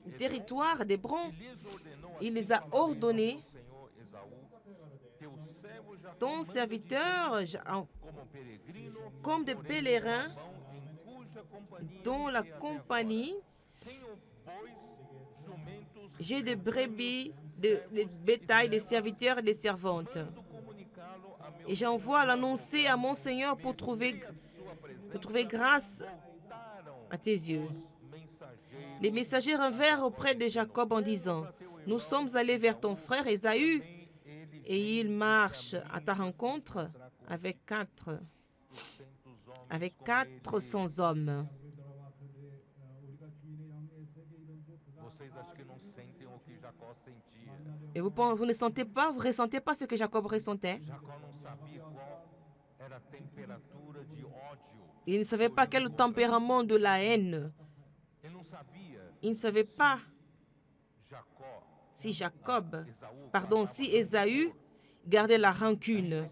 au territoire d'Hébron. Il les a ordonnés, ton serviteur, comme des pèlerins, dont la compagnie, j'ai des brebis, des bétails, des serviteurs et des servantes. Et j'envoie l'annoncer à mon Seigneur pour trouver grâce à tes yeux. Les messagers revinrent auprès de Jacob en disant, nous sommes allés vers ton frère Ésaü et il marche à ta rencontre avec 400 hommes. Et vous ne sentez pas, vous ressentez pas ce que Jacob ressentait? Il ne savait pas quel tempérament de la haine. Il ne savait pas si si Ésaü gardait la rancune,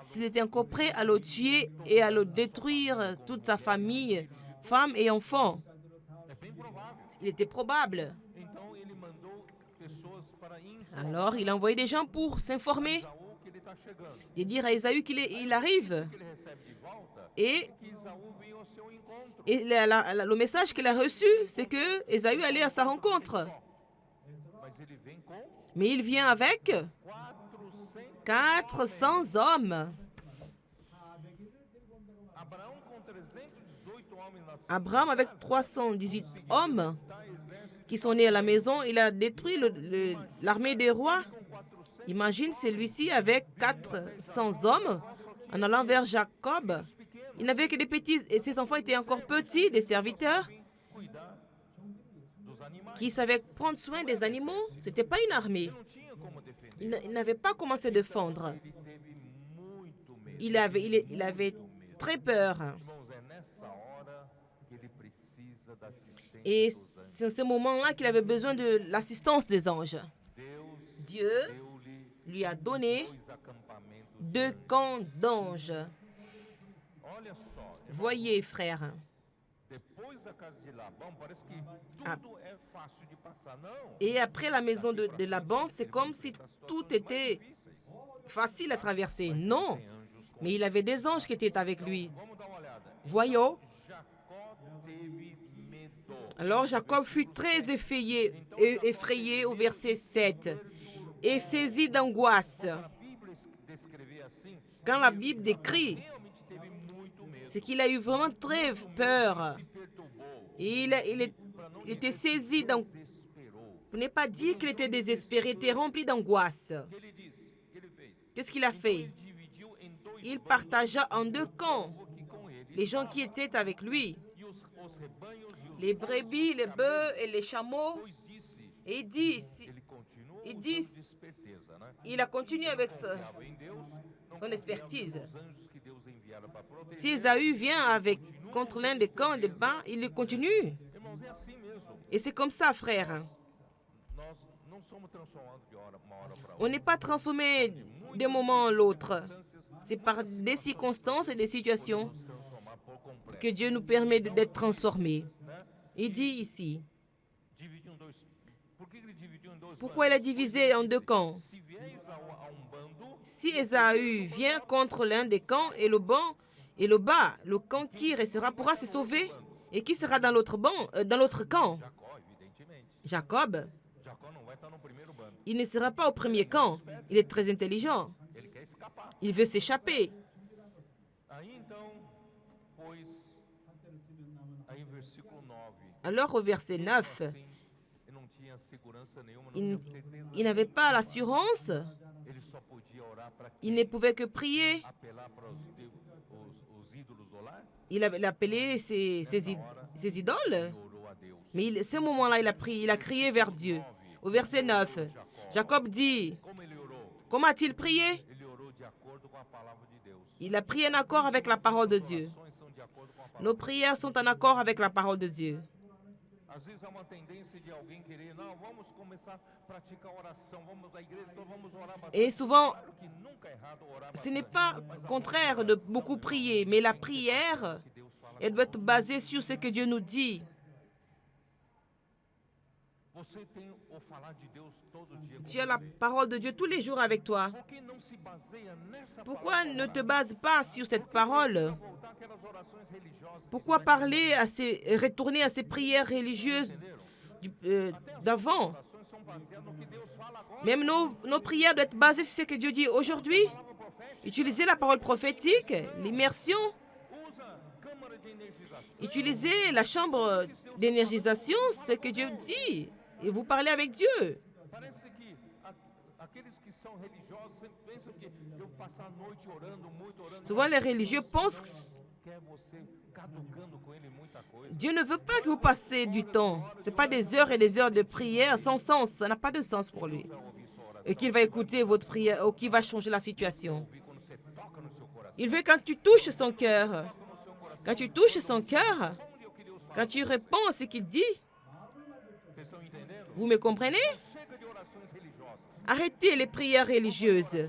s'il était encore prêt à le tuer et à le détruire, toute sa famille, femmes et enfants. Il était probable. Alors, il a envoyé des gens pour s'informer, de dire à Ésaü qu'il arrive. Et le message qu'il a reçu, c'est que Ésaü allait à sa rencontre. Mais il vient avec 400 hommes. Abraham, avec 318 hommes qui sont nés à la maison, il a détruit l'armée des rois. Imagine celui-ci avec 400 hommes en allant vers Jacob. Il n'avait que des petits, et ses enfants étaient encore petits, des serviteurs qui savaient prendre soin des animaux. Ce n'était pas une armée. Il n'avait pas comment se défendre. Il avait très peur. Et c'est à ce moment-là qu'il avait besoin de l'assistance des anges. Dieu lui a donné 2 camps d'anges. Voyez, frères. Et après la maison de Laban, c'est comme si tout était facile à traverser. Non, mais il avait des anges qui étaient avec lui. Voyons. Alors Jacob fut très effrayé au verset 7 et saisi d'angoisse. Quand la Bible décrit, c'est qu'il a eu vraiment très peur. Et il était saisi d'angoisse. Pour ne pas dire qu'il était désespéré, il était rempli d'angoisse. Qu'est-ce qu'il a fait? Il partagea en 2 camps les gens qui étaient avec lui. Les brebis, les bœufs et les chameaux. Et il a continué avec son expertise. Si Ésaü vient contre l'un des camps de bas, il continue. Et c'est comme ça, frère. On n'est pas transformé d'un moment à l'autre. C'est par des circonstances et des situations que Dieu nous permet d'être transformés. Il dit ici, pourquoi il a divisé en 2 camps? Si Ésaü vient contre l'un des camps et le bas, le camp qui restera pourra se sauver. Et qui sera dans l'autre camp? Jacob. Il ne sera pas au premier camp. Il est très intelligent. Il veut s'échapper. Alors au verset 9, il n'avait pas l'assurance. Il ne pouvait que prier. Il avait appelé ses idoles. Mais ce moment-là, il a crié vers Dieu. Au verset 9, Jacob dit, comment a-t-il prié? Il a prié en accord avec la parole de Dieu. Nos prières sont en accord avec la parole de Dieu. Et souvent, ce n'est pas contraire de beaucoup prier, mais la prière, elle doit être basée sur ce que Dieu nous dit. Tu as la parole de Dieu tous les jours avec toi. Pourquoi ne te base pas sur cette parole? Pourquoi retourner à ces prières religieuses d'avant? Même nos prières doivent être basées sur ce que Dieu dit aujourd'hui. Utilisez la parole prophétique, l'immersion. Utilisez la chambre d'énergisation, ce que Dieu dit. Et vous parlez avec Dieu. Souvent, les religieux pensent que Dieu ne veut pas que vous passiez du temps. Ce n'est pas des heures et des heures de prière sans sens. Ça n'a pas de sens pour lui. Et qu'il va écouter votre prière ou qu'il va changer la situation. Il veut quand tu touches son cœur. Quand tu touches son cœur, quand tu réponds à ce qu'il dit, vous me comprenez? Arrêtez les prières religieuses.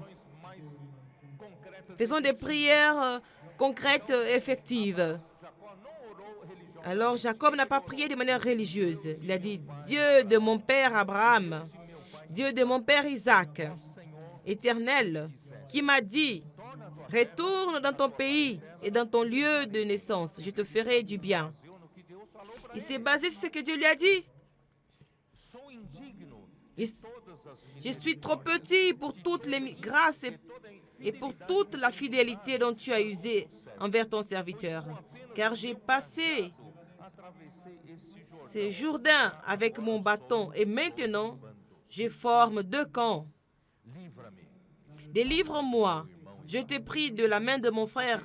Faisons des prières concrètes et effectives. Alors Jacob n'a pas prié de manière religieuse. Il a dit, Dieu de mon père Abraham, Dieu de mon père Isaac, Éternel, qui m'a dit, retourne dans ton pays et dans ton lieu de naissance, je te ferai du bien. Il s'est basé sur ce que Dieu lui a dit. Je suis trop petit pour toutes les grâces et pour toute la fidélité dont tu as usé envers ton serviteur. Car j'ai passé ce Jourdain avec mon bâton et maintenant je forme 2 camps. Délivre-moi. Je te prie de la main de mon frère.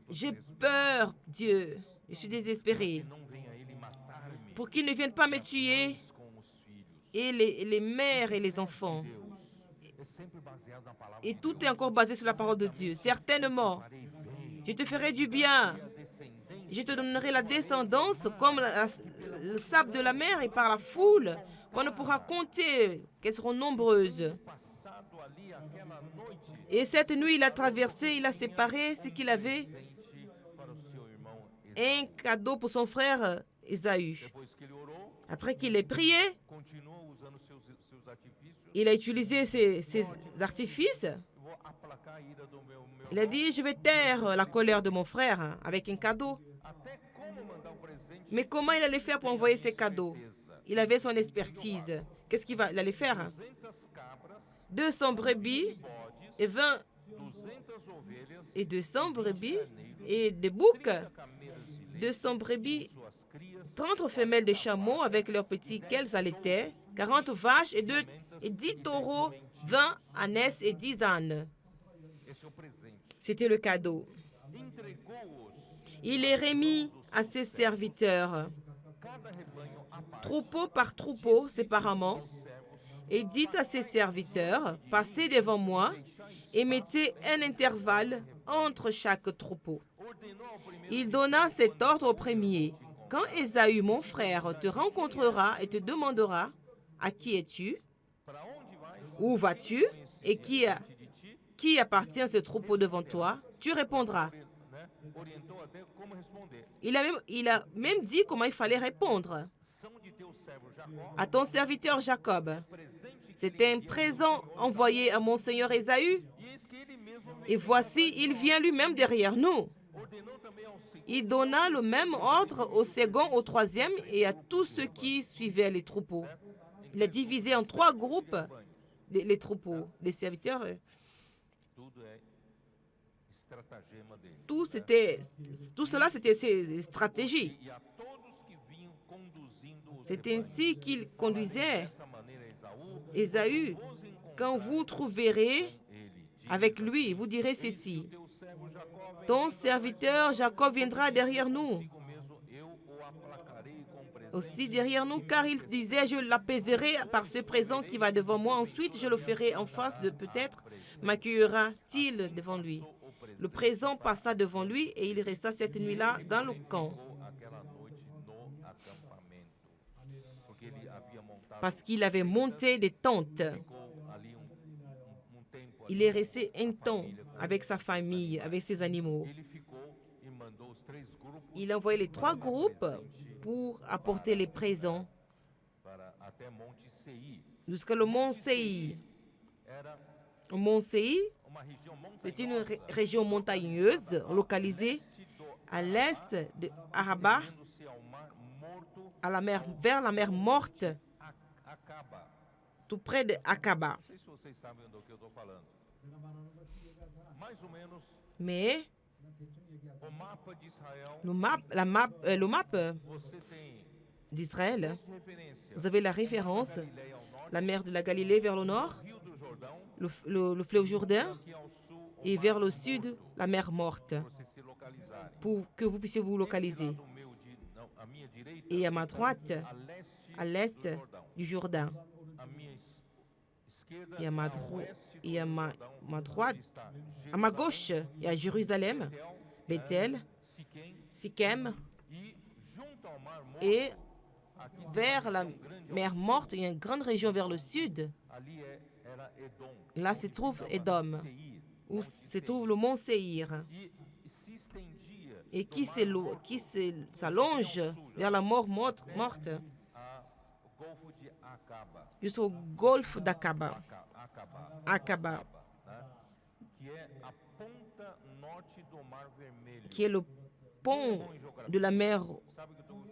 J'ai peur, Dieu. Je suis désespéré. Pour qu'il ne vienne pas me tuer et les mères et les enfants. Et tout est encore basé sur la parole de Dieu. Certainement, je te ferai du bien. Je te donnerai la descendance comme le sable de la mer et par la foule qu'on ne pourra compter, qu'elles seront nombreuses. Et cette nuit, il a traversé, il a séparé ce qu'il avait, un cadeau pour son frère Ésaü. Après qu'il ait prié, il a utilisé ses artifices. Il a dit, je vais taire la colère de mon frère avec un cadeau. Mais comment il allait faire pour envoyer ces cadeaux? Il avait son expertise. Qu'est-ce qu'il allait faire? 200 brebis et 200 brebis et des boucs. 200 brebis, 30 femelles de chameaux avec leurs petits qu'elles allaitaient, 40 vaches et 10 taureaux, 20 ânesses et 10 ânes. C'était le cadeau. Il les remit à ses serviteurs, troupeau par troupeau, séparément, et dit à ses serviteurs, passez devant moi et mettez un intervalle entre chaque troupeau. Il donna cet ordre au premier. Quand Ésaü, mon frère, te rencontrera et te demandera, à qui es-tu? Où vas-tu? Et qui appartient ce troupeau devant toi? Tu répondras. Il a même dit comment il fallait répondre. À ton serviteur Jacob. C'était un présent envoyé à mon seigneur Ésaü. Et voici, il vient lui-même derrière nous. Il donna le même ordre au second, au troisième et à tous ceux qui suivaient les troupeaux. Il a divisé en 3 groupes les troupeaux, les serviteurs. Tout cela, c'était ses stratégies. C'est ainsi qu'il conduisait Ésaü. Quand vous trouverez avec lui, vous direz ceci. Ton serviteur Jacob viendra derrière nous. Aussi derrière nous, car il disait, je l'apaiserai par ce présent qui va devant moi. Ensuite, je le ferai en face de peut-être, m'accueillera-t-il devant lui. Le présent passa devant lui et il resta cette nuit-là dans le camp. Parce qu'il avait monté des tentes. Il est resté un temps avec sa famille, avec ses animaux. Il a envoyé les 3 groupes pour apporter les présents jusqu'à le mont Seir. Le mont Seir, c'est une région montagneuse localisée à l'est de Araba, vers la mer Morte, tout près de Akaba. Mais le map d'Israël, vous avez la référence, la mer de la Galilée vers le nord, le fleuve Jourdain, et vers le sud, la mer Morte, pour que vous puissiez vous localiser. Et à ma droite, à l'est du Jourdain, et à ma droite, à ma gauche, il y a Jérusalem, Bethel, Sichem, et vers la mer Morte, il y a une grande région vers le sud. Là se trouve Édom, où se trouve le mont Séhir, et qui s'allonge vers la mort morte jusqu'au golfe d'Aqaba, qui est le pont de la mer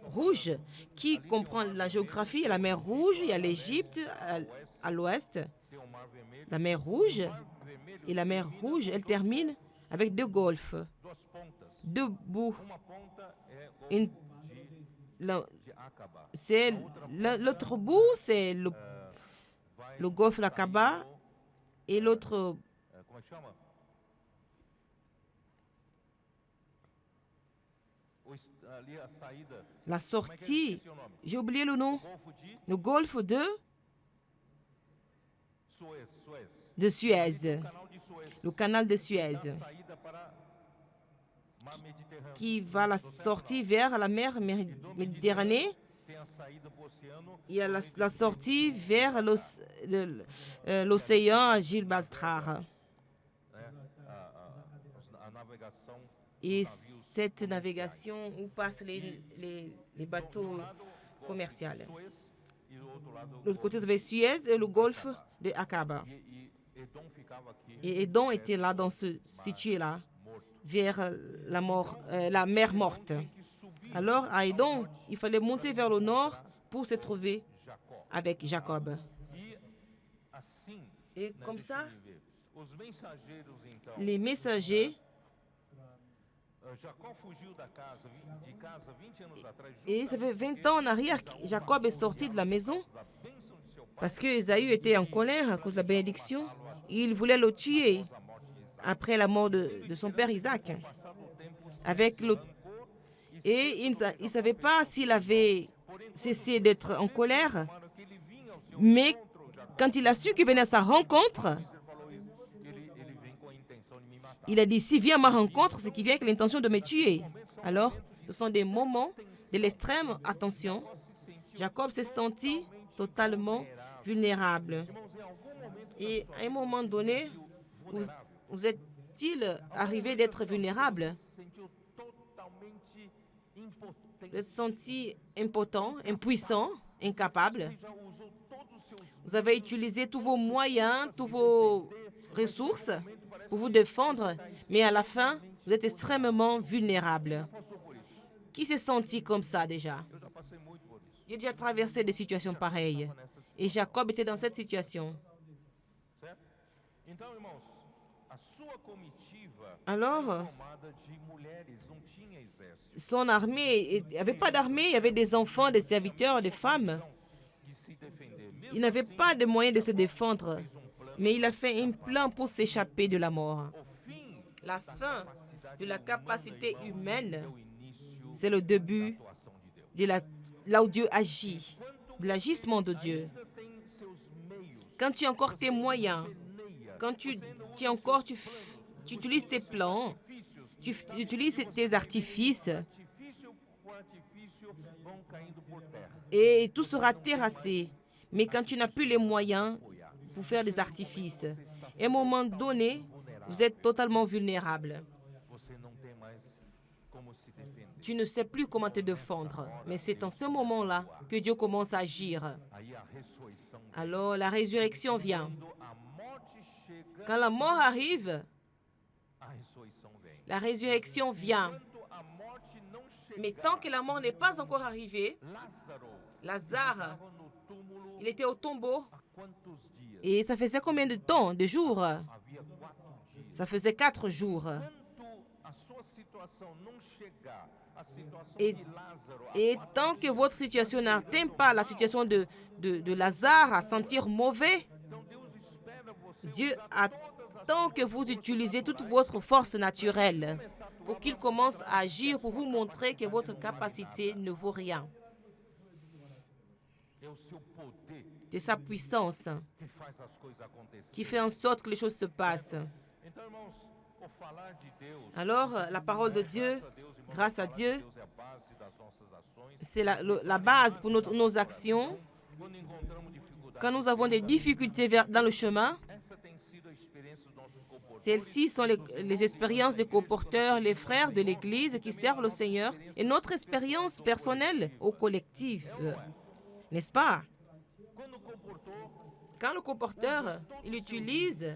Rouge, qui comprend la géographie. La mer Rouge, il y a l'Égypte à l'ouest, la mer Rouge, et la mer Rouge, elle termine avec deux golfes, deux bouts. L'autre bout, c'est le golfe d'Aqaba, et l'autre, la sortie, j'ai oublié le nom, le golfe de Suez, le canal de Suez, qui va la sortie vers la mer Méditerranée. Il y a la sortie vers l'océan à Gibraltar. Et cette navigation où passent les bateaux commerciaux. De l'autre côté, vous avez Suez et le golfe de Aqaba. Et Édom était là, situé là, vers la mer Morte. Alors, à Édom, il fallait monter vers le nord pour se trouver avec Jacob. Et comme ça, les messagers, et ça fait 20 ans en arrière, Jacob est sorti de la maison parce que Ésaü était en colère à cause de la bénédiction. Il voulait le tuer après la mort de son père Isaac. Et il ne savait pas s'il avait cessé d'être en colère, mais quand il a su qu'il venait à sa rencontre, il a dit, s'il vient à ma rencontre, c'est qu'il vient avec l'intention de me tuer. Alors, ce sont des moments de l'extrême attention. Jacob s'est senti totalement vulnérable. Et à un moment donné, vous êtes-il arrivé d'être vulnérable? Vous êtes senti impotent, impuissant, incapable. Vous avez utilisé tous vos moyens, toutes vos ressources pour vous défendre, mais à la fin, vous êtes extrêmement vulnérable. Qui s'est senti comme ça déjà? J'ai déjà traversé des situations pareilles. Et Jacob était dans cette situation. Alors, son armée, il n'y avait pas d'armée, il y avait des enfants, des serviteurs, des femmes. Il n'avait pas de moyens de se défendre, mais il a fait un plan pour s'échapper de la mort. La fin de la capacité humaine, c'est le début de là où Dieu agit, de l'agissement de Dieu. Quand tu as encore tes moyens, quand tu utilises tes plans, tu utilises tes artifices, et tout sera terrassé. Mais quand tu n'as plus les moyens pour faire des artifices, à un moment donné, vous êtes totalement vulnérable. Tu ne sais plus comment te défendre. Mais c'est en ce moment-là que Dieu commence à agir. Alors la résurrection vient. Quand la mort arrive, la résurrection vient. Mais tant que la mort n'est pas encore arrivée, Lazare, il était au tombeau. Et ça faisait combien de temps, de jours? Ça faisait 4 jours. Et tant que votre situation n'atteint pas la situation de Lazare à sentir mauvais, Dieu attend que vous utilisez toute votre force naturelle pour qu'il commence à agir, pour vous montrer que votre capacité ne vaut rien. C'est sa puissance qui fait en sorte que les choses se passent. Alors, la parole de Dieu, grâce à Dieu, c'est la base pour nos actions. Quand nous avons des difficultés dans le chemin, celles-ci sont les expériences des coporteurs, les frères de l'Église qui servent le Seigneur et notre expérience personnelle au collectif. N'est-ce pas? Quand le comporteur, il utilise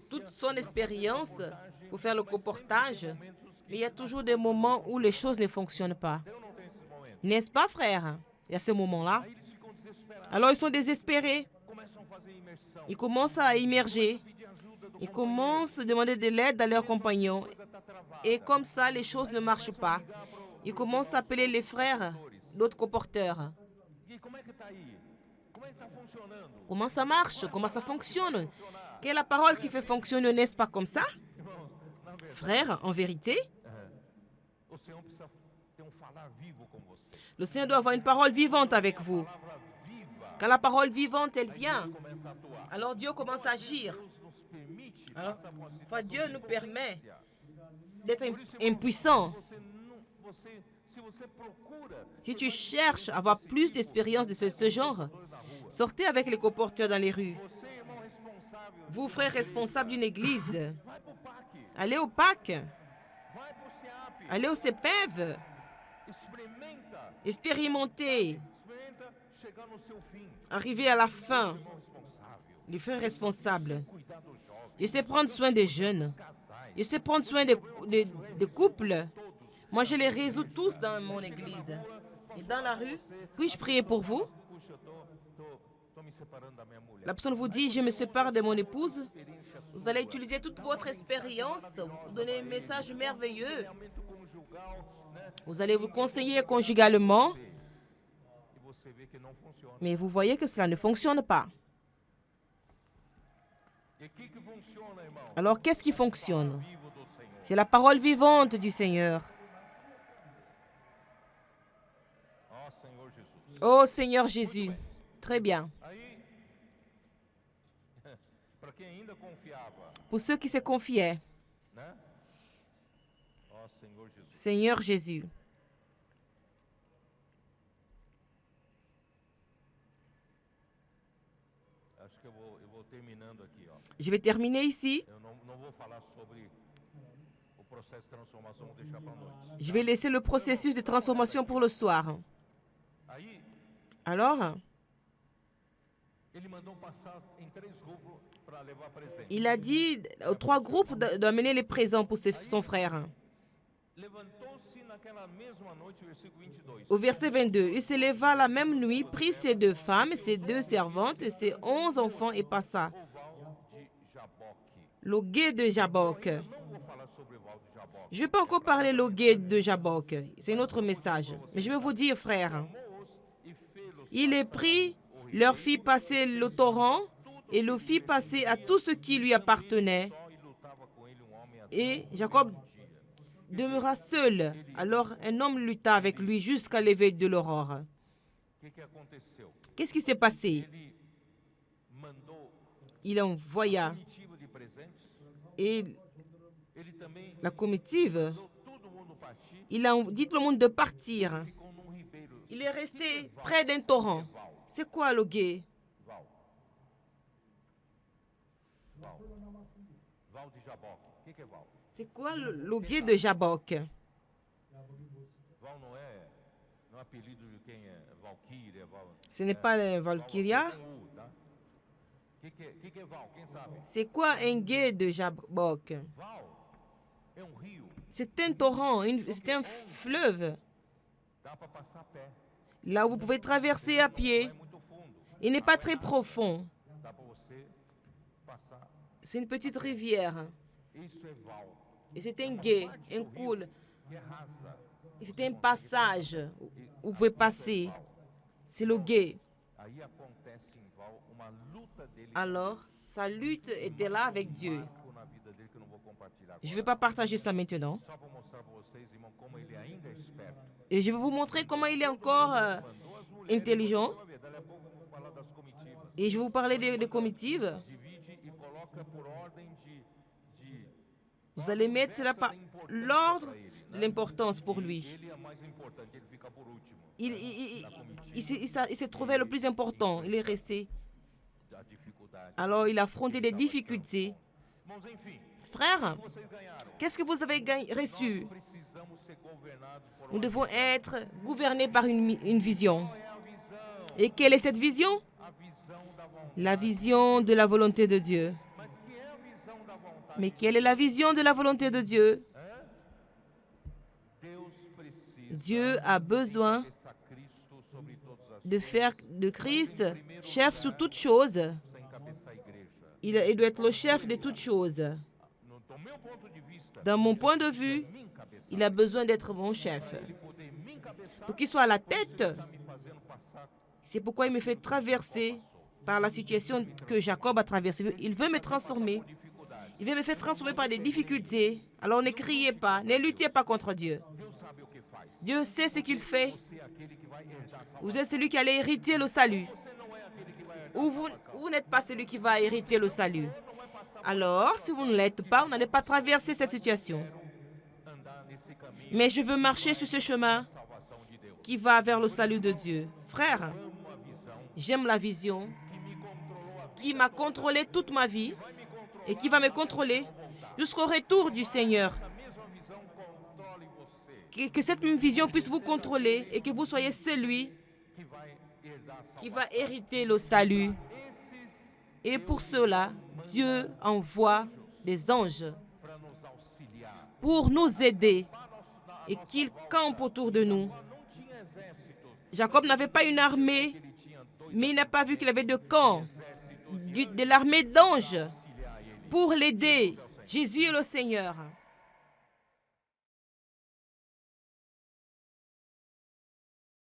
toute son expérience pour faire le comportage, mais il y a toujours des moments où les choses ne fonctionnent pas. N'est-ce pas, frère? Il y a ce moment-là. Alors, ils sont désespérés. Ils commencent à immerger. Ils commencent à demander de l'aide à leurs compagnons. Et comme ça, les choses ne marchent pas. Ils commencent à appeler les frères d'autres comporteurs. Comment ça marche? Comment ça fonctionne? Quelle est la parole qui fait fonctionner, n'est-ce pas comme ça? Frère, en vérité, le Seigneur doit avoir une parole vivante avec vous. Quand la parole vivante, elle vient, alors Dieu commence à agir. Alors, Dieu nous permet d'être impuissants. Si tu cherches à avoir plus d'expérience de ce genre, sortez avec les comporteurs dans les rues. Vous, frères responsables d'une église, allez au PAC, allez au CEPEV, expérimentez, arrivez à la fin. Les frères responsables, je sais prendre soin des jeunes, je sais prendre soin des couples. Moi, je les résous tous dans mon église. Et dans la rue, puis-je prier pour vous? La personne vous dit, je me sépare de mon épouse. Vous allez utiliser toute votre expérience pour donner un message merveilleux. Vous allez vous conseiller conjugalement. Mais vous voyez que cela ne fonctionne pas. Alors, qu'est-ce qui fonctionne? C'est la parole vivante du Seigneur. Oh Seigneur Jésus. Très bien. Pour ceux qui se confiaient. Seigneur Jésus. Je vais terminer ici. Je vais laisser le processus de transformation pour le soir. Alors, il a dit aux 3 groupes d'amener les présents pour son frère. Au verset 22, il se leva la même nuit, prit ses 2 femmes, ses 2 servantes, et ses 11 enfants et passa. Le gué de Jabbok. Je ne vais pas encore parler le gué de Jabbok. C'est un autre message. Mais je vais vous dire, frère, il est pris, leur fit passer le torrent et le fit passer à tout ce qui lui appartenait. Et Jacob demeura seul. Alors un homme lutta avec lui jusqu'à l'éveil de l'aurore. Qu'est-ce qui s'est passé? Il envoya et la comitive, il a dit tout le monde de partir. Il est resté près d'un torrent. C'est quoi le gué? C'est quoi le gué de Jabbok? Ce n'est pas Valkyria. C'est quoi un gué de Jabbok? C'est un torrent, c'est un fleuve. Là où vous pouvez traverser à pied. Il n'est pas très profond. C'est une petite rivière. Et c'était un gué, un cool. C'était un passage où vous pouvez passer. C'est le gué. Alors, sa lutte était là avec Dieu. Je ne vais pas partager ça maintenant. Et je vais vous montrer comment il est encore intelligent. Et je vais vous parler des comiatives. Vous allez mettre cela par l'ordre de l'importance pour lui. Il s'est trouvé le plus important. Il est resté. Alors, il a affronté des difficultés. Frères, qu'est-ce que vous avez reçu? Nous devons être gouvernés par une vision. Et quelle est cette vision? La vision de la volonté de Dieu. Mais quelle est la vision de la volonté de Dieu? Dieu a besoin de faire de Christ chef sur toutes choses. Il doit être le chef de toutes choses. Dans mon point de vue, il a besoin d'être mon chef. Pour qu'il soit à la tête, c'est pourquoi il me fait traverser par la situation que Jacob a traversée. Il veut me transformer. Il veut me faire transformer par des difficultés. Alors ne criez pas, ne luttez pas contre Dieu. Dieu sait ce qu'il fait. Vous êtes celui qui allait hériter le salut. Ou vous n'êtes pas celui qui va hériter le salut. Alors, si vous ne l'êtes pas, vous n'allez pas traverser cette situation. Mais je veux marcher sur ce chemin qui va vers le salut de Dieu. Frère, j'aime la vision qui m'a contrôlé toute ma vie et qui va me contrôler jusqu'au retour du Seigneur. Que cette même vision puisse vous contrôler et que vous soyez celui qui va hériter le salut. Et pour cela, Dieu envoie des anges pour nous aider et qu'ils campent autour de nous. Jacob n'avait pas une armée, mais il n'a pas vu qu'il avait deux camps, de l'armée d'anges pour l'aider. Jésus est le Seigneur.